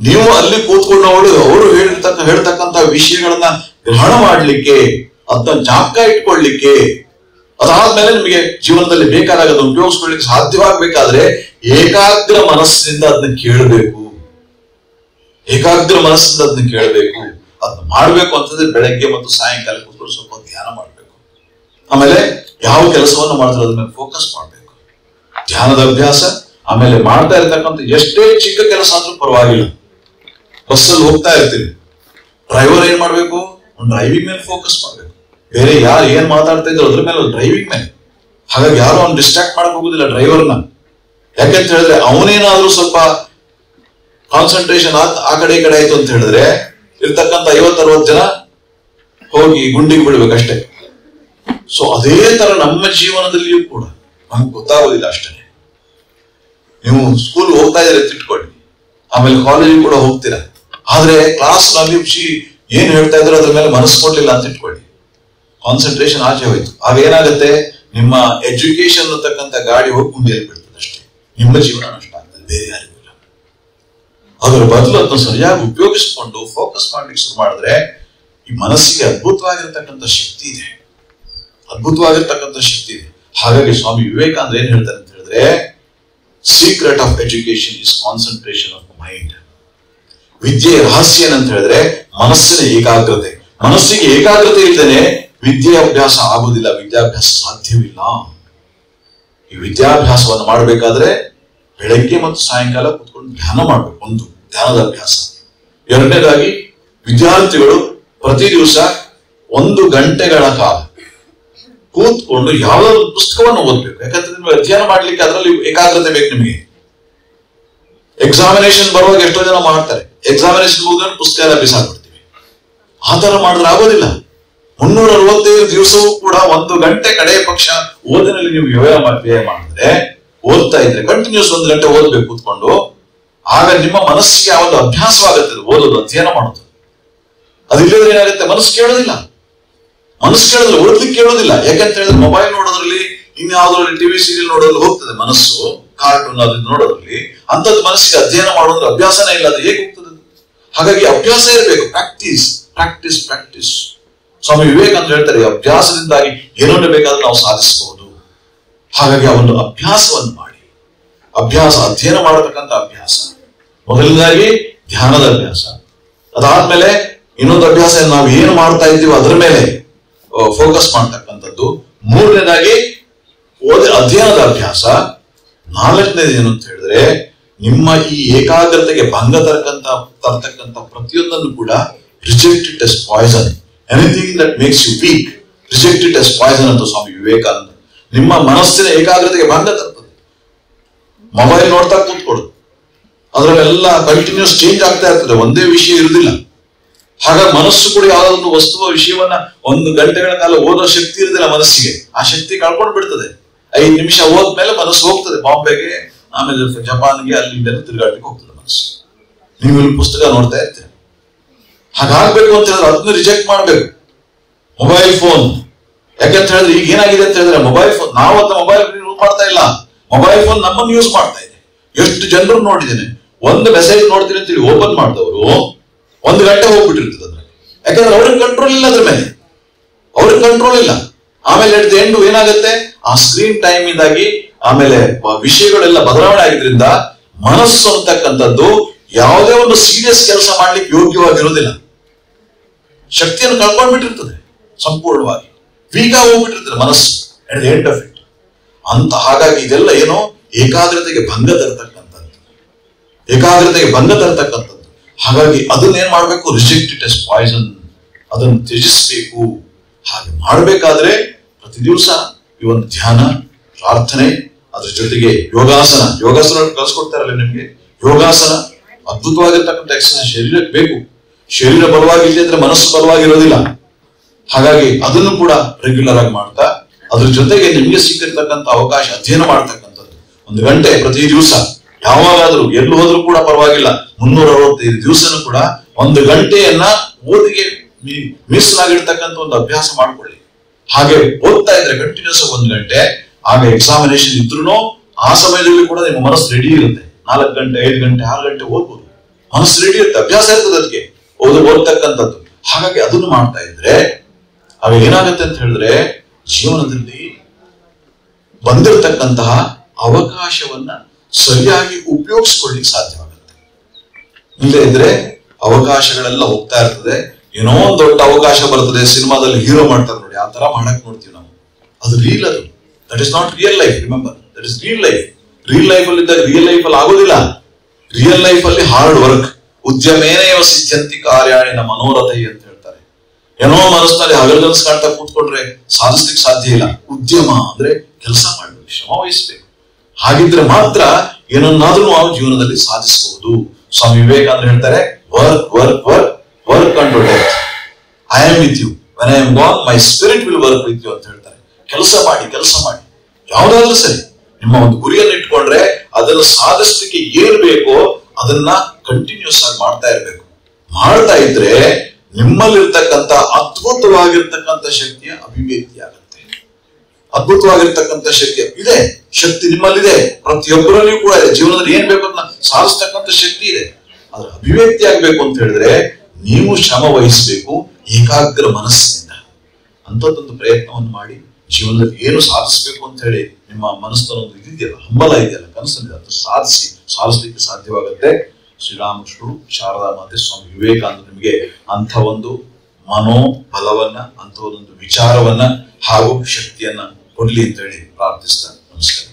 ನೀವು ಅಲ್ಲಿ ಕೂತ್ಕೊಂಡು ಅವರು ಹೇಳ್ತಕ್ಕಂಥ ವಿಷಯಗಳನ್ನ ಗ್ರಹಣ ಮಾಡ್ಲಿಕ್ಕೆ, ಅದನ್ನ ಜ್ಞಾಪಕ ಇಟ್ಕೊಳ್ಲಿಕ್ಕೆ, ಅದಾದ್ಮೇಲೆ ನಿಮಗೆ ಜೀವನದಲ್ಲಿ ಬೇಕಾದಾಗ ಅದನ್ನು ಉಪಯೋಗಿಸ್ಕೊಳ್ಳಿಕ್ಕೆ ಸಾಧ್ಯವಾಗಬೇಕಾದ್ರೆ ಏಕಾಗ್ರ ಮನಸ್ಸಿನಿಂದ ಅದನ್ನ ಕೇಳಬೇಕು. ಏಕಾಗ್ರ ಮನಸ್ಸಿಂದ ಅದನ್ನ ಕೇಳಬೇಕು. ಅದನ್ನ ಮಾಡ್ಬೇಕು ಅಂತಂದ್ರೆ ಬೆಳಗ್ಗೆ ಮತ್ತು ಸಾಯಂಕಾಲ ಕೂತ್ಕೊಂಡು ಸ್ವಲ್ಪ ಧ್ಯಾನ ಮಾಡ್ಬೇಕು. ಆಮೇಲೆ ಯಾವ ಕೆಲಸವನ್ನು ಮಾಡಿದ್ರೆ ಅದ್ರ ಮೇಲೆ ಫೋಕಸ್ ಮಾಡ್ಬೇಕು. ಧ್ಯಾನದ ಅಭ್ಯಾಸ. ಆಮೇಲೆ ಮಾಡ್ತಾ ಇರ್ತಕ್ಕಂಥ ಎಷ್ಟೇ ಚಿಕ್ಕ ಕೆಲಸ ಆದ್ರೂ ಪರವಾಗಿಲ್ಲ. ಬಸ್ಸಲ್ಲಿ ಹೋಗ್ತಾ ಇರ್ತೀವಿ, ಡ್ರೈವರ್ ಏನ್ ಮಾಡ್ಬೇಕು? ಡ್ರೈವಿಂಗ್ ಮೇಲೆ ಫೋಕಸ್ ಮಾಡ್ಬೇಕು. ಬೇರೆ ಯಾರು ಏನ್ ಮಾತಾಡ್ತಾ ಇದ್ರು ಅದ್ರ ಮೇಲೆ, ಡ್ರೈವಿಂಗ್ ಮೇಲೆ. ಹಾಗಾಗಿ ಯಾರು ಅವ್ನು ಡಿಸ್ಟ್ರಾಕ್ಟ್ ಮಾಡಕ್ ಹೋಗುದಿಲ್ಲ ಡ್ರೈವರ್ನ. ಯಾಕಂತ ಹೇಳಿದ್ರೆ ಅವನೇನಾದ್ರೂ ಸ್ವಲ್ಪ ಕಾನ್ಸಂಟ್ರೇಷನ್ ಆ ಕಡೆ ಈ ಕಡೆ ಆಯ್ತು ಅಂತ ಹೇಳಿದ್ರೆ ಇರ್ತಕ್ಕಂಥ 50-60 ಜನ ಹೋಗಿ ಗುಂಡಿಗೆ ಬಿಡ್ಬೇಕಷ್ಟೇ. ಸೊ ಅದೇ ತರ ನಮ್ಮ ಜೀವನದಲ್ಲಿಯೂ ಕೂಡ ನಮ್ಗೆ ಗೊತ್ತಾಗೋದಿಲ್ಲ ಅಷ್ಟೇ. ನೀವು ಸ್ಕೂಲ್ ಹೋಗ್ತಾ ಇದ್ರೆ ತಿಟ್ಕೊಳ್ಳಿ, ಆಮೇಲೆ ಕಾಲೇಜಿಗೆ ಕೂಡ ಹೋಗ್ತೀರಾ, ಆದ್ರೆ ಕ್ಲಾಸ್ ನಲ್ಲಿ ಏನ್ ಹೇಳ್ತಾ ಇದ್ರು ಅದ್ರ ಮೇಲೆ ಮನಸ್ಸು ಕೊಡ್ಲಿಲ್ಲ ಅಂತ ಇಟ್ಕೊಳ್ಳಿ, ಕಾನ್ಸಂಟ್ರೇಷನ್ ಆಚೆ ಹೋಯ್ತು. ಆಗ ಏನಾಗುತ್ತೆ? ನಿಮ್ಮ ಎಜುಕೇಶನ್ ಅಂತಕ್ಕಂಥ ಗಾಡಿ ಹೋಗಿ ಗುಂಡಿಯಲ್ಲಿ ಬಿಡ್ತದೆ ಅಷ್ಟೇ. ನಿಮ್ಮ ಜೀವನ ನಷ್ಟ ಆಗ್ತದೆ, ಬೇರೆ ಯಾರಿಗೂ ಇಲ್ಲ. ಅದರ ಬದಲು ಅದನ್ನು ಸರಿಯಾಗಿ ಉಪಯೋಗಿಸಿಕೊಂಡು ಫೋಕಸ್ ಮಾಡ್ಲಿಕ್ಕೆ ಶುರು ಮಾಡಿದ್ರೆ ಈ ಮನಸ್ಸಿಗೆ ಅದ್ಭುತವಾಗಿರ್ತಕ್ಕಂಥ ಶಕ್ತಿ ಇದೆ. ಅದ್ಭುತವಾಗಿರ್ತಕ್ಕಂಥ ಶಕ್ತಿ ಇದೆ. ಹಾಗಾಗಿ ಸ್ವಾಮಿ ವಿವೇಕಾನಂದ ಏನ್ ಹೇಳ್ತಾರೆ ಅಂತ ಹೇಳಿದ್ರೆ, secret of education is concentration of mind. ವಿದ್ಯೆಯ ರಹಸ್ಯ ಏನಂತ ಹೇಳಿದ್ರೆ ಮನಸ್ಸಿನ ಏಕಾಗ್ರತೆ. ಮನಸ್ಸಿಗೆ ಏಕಾಗ್ರತೆ ಇಲ್ಲದೆ ವಿದ್ಯೆ ಅಭ್ಯಾಸ ಆಗುವುದಿಲ್ಲ, ವಿದ್ಯಾಭ್ಯಾಸ ಸಾಧ್ಯವಿಲ್ಲ. ಈ ವಿದ್ಯಾಭ್ಯಾಸವನ್ನು ಮಾಡಬೇಕಾದ್ರೆ ಬೆಳಗ್ಗೆ ಮತ್ತು ಸಾಯಂಕಾಲ ಕೂತ್ಕೊಂಡು ಧ್ಯಾನ ಮಾಡಬೇಕು. ಒಂದು ಧ್ಯಾನದ ಅಭ್ಯಾಸ. ಎರಡನೇದಾಗಿ ವಿದ್ಯಾರ್ಥಿಗಳು ಪ್ರತಿ ದಿವಸ 1 ಗಂಟೆಗಳ ಕಾಲ ಕೂತ್ಕೊಂಡು ಯಾವುದಾದ್ರು ಪುಸ್ತಕವನ್ನು ಓದ್ಬೇಕು. ಯಾಕಂದ್ರೆ ನಿಮ್ಗೆ ಅಧ್ಯಯನ ಮಾಡ್ಲಿಕ್ಕೆ ಅದರಲ್ಲಿ ಏಕಾಗ್ರತೆ ಬೇಕು ನಿಮಗೆ. ಎಕ್ಸಾಮಿನೇಷನ್ ಬರುವಾಗ ಎಷ್ಟೋ ಜನ ಮಾಡ್ತಾರೆ, ಎಕ್ಸಾಮಿನೇಷನ್ ಮುಗಿದ್ರೆ ಪುಸ್ತಕ ಎಲ್ಲ ಬಿಸಾಕ್ಬಿಡ್ತೀವಿ. ಆ ತರ ಮಾಡಿದ್ರೆ ಆಗೋದಿಲ್ಲ. 365 ದಿವಸವೂ ಕೂಡ 1 ಗಂಟೆ ಕಡೆಯ ಪಕ್ಷ ಓದಿನಲ್ಲಿ ನೀವು ವ್ಯಯ ಮಾಡಿದ್ರೆ, ಓದ್ತಾ ಇದ್ರೆ ಕಂಟಿನ್ಯೂಸ್ 1 ಗಂಟೆ ಓದ್ಬೇಕು ಕೂತ್ಕೊಂಡು. ಆಗ ನಿಮ್ಮ ಮನಸ್ಸಿಗೆ ಆ ಒಂದು ಅಭ್ಯಾಸವಾಗುತ್ತೆ ಓದೋದು, ಅಧ್ಯಯನ ಮಾಡೋದು. ಅದಿಲ್ಲದ್ರೆ ಏನಾಗುತ್ತೆ? ಮನಸ್ಸು ಕೇಳೋದಿಲ್ಲ. ಮನಸ್ಸು ಕೇಳಿದ್ರೆ ಓದ್ಲಿಕ್ಕೆ ಕೇಳೋದಿಲ್ಲ. ಯಾಕಂತ ಹೇಳಿದ್ರೆ ಮೊಬೈಲ್ ನೋಡೋದ್ರಲ್ಲಿ, ಇನ್ಯಾವುದ್ರಲ್ಲಿ ಟಿವಿ ಸೀರಿಯಲ್ ನೋಡೋದ್ರಲ್ಲಿ ಹೋಗ್ತದೆ ಮನಸ್ಸು, ಕಾರ್ಟೂನ್ ಅದು ನೋಡೋದ್ರಲ್ಲಿ. ಅಂತದ್ದು ಮನಸ್ಸಿಗೆ ಅಧ್ಯಯನ ಮಾಡೋದ್ರ ಅಭ್ಯಾಸನೇ ಇಲ್ಲ, ಅದು ಹೇಗೆ ಹೋಗ್ತದೆ? ಹಾಗಾಗಿ ಅಭ್ಯಾಸ ಇರಬೇಕು. Practice practice practice. Swami Vivekananda ಹೇಳ್ತಾರೆ, ಅಭ್ಯಾಸದಿಂದಾಗಿ ಏನನ್ನು ಬೇಕಾದ್ರೂ ನಾವು ಸಾಧಿಸಬಹುದು. ಹಾಗಾಗಿ ಆ ಒಂದು ಅಭ್ಯಾಸವನ್ನು ಮಾಡಿ. ಅಭ್ಯಾಸ, ಅಧ್ಯಯನ ಮಾಡತಕ್ಕಂಥ ಅಭ್ಯಾಸ. ಮೊದಲನೇದಾಗಿ ಧ್ಯಾನದ ಅಭ್ಯಾಸ. ಅದಾದ್ಮೇಲೆ ಇನ್ನೊಂದು ಅಭ್ಯಾಸ, ನಾವು ಏನು ಮಾಡ್ತಾ ಇದ್ದೀವಿ ಅದರ ಮೇಲೆ ಫೋಕಸ್ ಮಾಡ್ತಕ್ಕಂಥದ್ದು. ಮೂರನೇದಾಗಿ ಅಧ್ಯಯನದ ಅಭ್ಯಾಸ. ನಾಲ್ಕನೇದು ಏನು ಅಂತ ಹೇಳಿದ್ರೆ, ನಿಮ್ಮ ಈ ಏಕಾಗ್ರತೆಗೆ ಭಂಗ ತರ್ತಕ್ಕಂಥ ಪ್ರತಿಯೊಂದನ್ನು ಕೂಡ reject it as poison. Anything that makes you weak, reject it as poison ಅಂತ ಸ್ವಾಮಿ ವಿವೇಕಾನಂದ. ನಿಮ್ಮ ಮನಸ್ಸಿನ ಏಕಾಗ್ರತೆಗೆ ಭಂಗ ತರ್ತದೆ. ಮೊಬೈಲ್ ನೋಡ್ತಾ ಕೂತ್ಕೊಡುದು, ಅದರಲ್ಲೆಲ್ಲ ಕಂಟಿನ್ಯೂಸ್ ಚೇಂಜ್ ಆಗ್ತಾ ಇರ್ತದೆ, ಒಂದೇ ವಿಷಯ ಇರುವುದಿಲ್ಲ. ಹಾಗಾಗಿ ಮನಸ್ಸು ಕೂಡ ಯಾವ್ದಾದ್ರು ವಸ್ತುವ ವಿಷಯವನ್ನ 1 ಗಂಟೆಗಳ ಕಾಲ ಓದೋ ಶಕ್ತಿ ಇರುದಿಲ್ಲ ಮನಸ್ಸಿಗೆ. ಆ ಶಕ್ತಿ ಕಳ್ಕೊಂಡು ಬಿಡ್ತದೆ. 5 ನಿಮಿಷ ಹೋದ್ಮೇಲೆ ಮನಸ್ಸು ಹೋಗ್ತದೆ ಬಾಂಬೆಗೆ, ಆಮೇಲೆ ಜಪಾನ್ಗೆ, ಅಲ್ಲಿ ತಿರುಗಾಟಕ್ಕೆ ಹೋಗ್ತದೆ ಮನಸ್ಸು. ನೀವು ಇಲ್ಲಿ ಪುಸ್ತಕ ನೋಡ್ತಾ ಇರ್ತೀರಿ. ಹಾಗಾಗ್ಬೇಕು ಅಂತ ಹೇಳಿದ್ರೆ ಅದನ್ನ ರಿಜೆಕ್ಟ್ ಮಾಡ್ಬೇಕು. ಮೊಬೈಲ್ ಫೋನ್, ಯಾಕಂತ ಹೇಳಿದ್ರೆ ಈಗ ಏನಾಗಿದೆ ಅಂತ ಹೇಳಿದ್ರೆ, ಮೊಬೈಲ್ ಫೋನ್, ನಾವು ಅಂತ ಮೊಬೈಲ್ ಯೂಸ್ ಮಾಡ್ತಾ ಇಲ್ಲ, ಮೊಬೈಲ್ ಫೋನ್ ನಮ್ಮನ್ನು ಯೂಸ್ ಮಾಡ್ತಾ ಇದೆ. ಎಷ್ಟು ಜನರು ನೋಡಿದ್ದೇನೆ, ಒಂದು ಮೆಸೇಜ್ ನೋಡ್ತೀನಿ ಅಂತೇಳಿ ಓಪನ್ ಮಾಡಿದವರು 1 ಗಂಟೆ ಹೋಗ್ಬಿಟ್ಟಿರ್ತದೆ ಅದ್ರ. ಯಾಕಂದ್ರೆ ಅವ್ರಿಗೆ ಕಂಟ್ರೋಲ್ ಇಲ್ಲ, ಅದ್ರ ಮೇಲೆ ಅವ್ರಿಗೆ ಕಂಟ್ರೋಲ್ ಇಲ್ಲ. ಆಮೇಲೆ ಎಟ್ ದ ಎಂಡ್ ಏನಾಗುತ್ತೆ, ಆ ಸ್ಕ್ರೀನ್ ಟೈಮ್ ಇಂದಾಗಿ ಆಮೇಲೆ ವಿಷಯಗಳೆಲ್ಲ ಬದಲಾವಣೆ ಆಗಿದ್ರಿಂದ ಮನಸ್ಸು ಅಂತಕ್ಕಂಥದ್ದು ಯಾವುದೇ ಒಂದು ಸೀರಿಯಸ್ ಕೆಲಸ ಮಾಡ್ಲಿಕ್ಕೆ ಯೋಗ್ಯವಾಗಿರೋದಿಲ್ಲ. ಶಕ್ತಿಯನ್ನು ಕಳ್ಕೊಂಡ್ಬಿಟ್ಟಿರ್ತದೆ, ಸಂಪೂರ್ಣವಾಗಿ ವೀಕ್ ಆಗಿ ಹೋಗ್ಬಿಟ್ಟಿರ್ತದೆ ಮನಸ್ಸು at the end of it ಅಂತ. ಹಾಗಾಗಿ ಇದೆಲ್ಲ ಏನೋ ಏಕಾಗ್ರತೆಗೆ ಭಂಗ ತರತಕ್ಕಂಥದ್ದು, ಏಕಾಗ್ರತೆಗೆ ಭಂಗ ತರತಕ್ಕಂಥದ್ದು. ಹಾಗಾಗಿ ಅದನ್ನೇನ್ ಮಾಡ್ಬೇಕು? Reject it as poison. ಅದನ್ನು ತ್ಯಜಿಸಬೇಕು. ಹಾಗೆ ಮಾಡಬೇಕಾದ್ರೆ ಪ್ರತಿ ದಿವಸ ಈ ಒಂದು ಧ್ಯಾನ, ಪ್ರಾರ್ಥನೆ, ಅದ್ರ ಜೊತೆಗೆ ಯೋಗಾಸನ ಕಲಿಸ್ಕೊಡ್ತಾರಲ್ಲ ನಿಮ್ಗೆ. ಯೋಗಾಸನ ಅದ್ಭುತವಾಗಿರ್ತಕ್ಕಂಥ ಎಕ್ಸರ್ಸೈಸ್ ಶರೀರಕ್ಕೆ ಬೇಕು. ಶರೀರ ಬಲವಾಗಿಲ್ಲ ಅಂದ್ರೆ ಮನಸ್ಸು ಬಲವಾಗಿರೋದಿಲ್ಲ. ಹಾಗಾಗಿ ಅದನ್ನು ಕೂಡ ರೆಗ್ಯುಲರ್ ಆಗಿ ಮಾಡ್ತಾ, ಅದ್ರ ಜೊತೆಗೆ ನಿಮ್ಗೆ ಸಿಕ್ಕಿರ್ತಕ್ಕಂಥ ಅವಕಾಶ ಅಧ್ಯಯನ ಮಾಡ್ತಕ್ಕಂಥದ್ದು 1 ಗಂಟೆ ಪ್ರತಿ ದಿವಸ. ಯಾವಾಗಾದ್ರೂ ಎಲ್ಲಿ ಹೋದ್ರೂ ಕೂಡ ಪರವಾಗಿಲ್ಲ, 365 ದಿವಸನೂ ಕೂಡ 1 ಗಂಟೆಯನ್ನ ಓದಿಗೆ ಮೀಸಲಾಗಿರ್ತಕ್ಕಂಥ ಒಂದು ಅಭ್ಯಾಸ ಮಾಡ್ಕೊಳ್ಳಿ. ಹಾಗೆ ಓದ್ತಾ ಇದ್ರೆ ಕಂಟಿನ್ಯೂಸ್ 1 ಗಂಟೆ, ಆಗ ಎಕ್ಸಾಮಿನೇಷನ್ ಇದ್ರೂ ಆ ಸಮಯದಲ್ಲಿ ಕೂಡ ನಿಮ್ಮ ಮನಸ್ಸು ರೆಡಿ ಇರುತ್ತೆ. 4 ಗಂಟೆ, 5 ಗಂಟೆ, 6 ಗಂಟೆ ಓದ್ಬೋದು. ಮನಸ್ಸು ರೆಡಿ ಇರುತ್ತೆ, ಅಭ್ಯಾಸ ಇರ್ತದೆ ಅದಕ್ಕೆ ಓದ್ತಕ್ಕಂಥದ್ದು. ಹಾಗಾಗಿ ಅದನ್ನು ಮಾಡ್ತಾ ಇದ್ರೆ ಆಗ ಏನಾಗುತ್ತೆ ಅಂತ ಹೇಳಿದ್ರೆ ಜೀವನದಲ್ಲಿ ಬಂದಿರತಕ್ಕಂತಹ ಅವಕಾಶವನ್ನ ಸರಿಯಾಗಿ ಉಪಯೋಗಿಸ್ಕೊಳ್ಳಿಕ್ಕೆ ಸಾಧ್ಯವಾಗುತ್ತೆ. ಇಲ್ಲೇ ಇದ್ರೆ ಅವಕಾಶಗಳೆಲ್ಲ ಹೋಗ್ತಾ ಇರ್ತದೆ. ಏನೋ ಒಂದು ದೊಡ್ಡ ಅವಕಾಶ ಬರ್ತದೆ, ಸಿನಿಮಾದಲ್ಲಿ ಹೀರೋ ಮಾಡ್ತಾರೆ ನೋಡಿ, ಆ ತರ ಮಾಡಕ್ ನೋಡ್ತೀವಿ ನಾವು. ಅದು ರೀಲ್, ಅದು that is not real life. Remember, that is real life. Real life ಅಲ್ಲಿ ಇದ್ದಾಗ ರಿಯಲ್ ಲೈಫ್ ಅಲ್ಲಿ ಆಗೋದಿಲ್ಲ. ರಿಯಲ್ ಲೈಫ್ ಅಲ್ಲಿ ಹಾರ್ಡ್ ವರ್ಕ್, ಉದ್ಯಮೇನೇವ ಸಿದ್ಧಂತಿ ಕಾರ್ಯಾಣಿನ ಮನೋರಥೈ ಅಂತ ಹೇಳ್ತಾರೆ. ಏನೋ ಮನಸ್ಸಿನಲ್ಲಿ ಹಗಲುಗನಸು ಕಾಣ್ತಾ ಕೂತ್ಕೊಂಡ್ರೆ ಸಾಧಿಸ್ಲಿಕ್ಕೆ ಸಾಧ್ಯ ಇಲ್ಲ. ಉದ್ಯಮ ಅಂದ್ರೆ ಕೆಲಸ ಮಾಡ್ಬೇಕು, ಶ್ರಮ ವಹಿಸ್ಬೇಕು. ಹಾಗಿದ್ರೆ ಮಾತ್ರ ಏನನ್ನಾದ್ರೂ ನಾವು ಜೀವನದಲ್ಲಿ ಸಾಧಿಸಬಹುದು. ಸ್ವಾಮಿ ವಿವೇಕಾನಂದರು ಹೇಳ್ತಾರೆ, work work work work unto death. I am with you, when I am gone my spirit will work with you ಅಂತ ಹೇಳ್ತಾರೆ. ಕೆಲಸ ಮಾಡಿ, ಕೆಲಸ ಮಾಡಿ, ಯಾವ್ದಾದ್ರೂ ಸರಿ. ನಿಮ್ಮ ಒಂದು ಗುರಿಯನ್ನು ಇಟ್ಕೊಂಡ್ರೆ ಅದನ್ನು ಸಾಧಿಸ್ಲಿಕ್ಕೆ ಏನ್ ಬೇಕೋ ಅದನ್ನ ಕಂಟಿನ್ಯೂಸ್ ಆಗಿ ಮಾಡ್ತಾ ಇರ್ಬೇಕು. ಮಾಡ್ತಾ ಇದ್ರೆ ನಿಮ್ಮಲ್ಲಿರ್ತಕ್ಕಂಥ ಅದ್ಭುತವಾಗಿರ್ತಕ್ಕಂಥ ಶಕ್ತಿಯ ಅಭಿವ್ಯಕ್ತಿ ಆಗುತ್ತೆ. ಅದ್ಭುತವಾಗಿರ್ತಕ್ಕಂಥ ಶಕ್ತಿ ಇದೆ, ಶಕ್ತಿ ನಿಮ್ಮಲ್ಲಿದೆ, ಪ್ರತಿಯೊಬ್ಬರಲ್ಲಿಯೂ ಕೂಡ ಇದೆ. ಜೀವನದಲ್ಲಿ ಏನ್ ಬೇಕು ಅಂತ ಸಾಧಿಸ್ತಕ್ಕಂಥ ಶಕ್ತಿ ಇದೆ. ಅದ್ರ ಅಭಿವ್ಯಕ್ತಿ ಆಗ್ಬೇಕು ಅಂತ ಹೇಳಿದ್ರೆ ನೀವು ಶ್ರಮ ವಹಿಸಬೇಕು, ಏಕಾಗ್ರ ಮನಸ್ಸಿನಿಂದ. ಅಂಥದ್ದೊಂದು ಪ್ರಯತ್ನವನ್ನು ಮಾಡಿ ಜೀವನದಲ್ಲಿ ಏನು ಸಾಧಿಸಬೇಕು ಅಂತ ಹೇಳಿ ನಿಮ್ಮ ಮನಸ್ಸನ್ನೊಂದು ಇದೆಯಲ್ಲ, ಹಂಬಲ ಇದೆಯಲ್ಲ, ಕನಸಿದೆ, ಅದು ಸಾಧಿಸ್ಲಿಕ್ಕೆ ಸಾಧ್ಯವಾಗುತ್ತೆ. ಶ್ರೀರಾಮಕೃಷ್ಣರು, ಶಾರದಾ ಮಾತೆ, ಸ್ವಾಮಿ ವಿವೇಕಾನಂದರು ನಿಮಗೆ ಅಂಥ ಒಂದು ಮನೋಬಲವನ್ನ, ಅಂಥ ಒಂದು ವಿಚಾರವನ್ನ ಹಾಗೂ ಶಕ್ತಿಯನ್ನ ಕೊಡ್ಲಿ ಅಂತ ಹೇಳಿ ಪ್ರಾರ್ಥಿಸ್ತಾರೆ. ನಮಸ್ಕಾರ.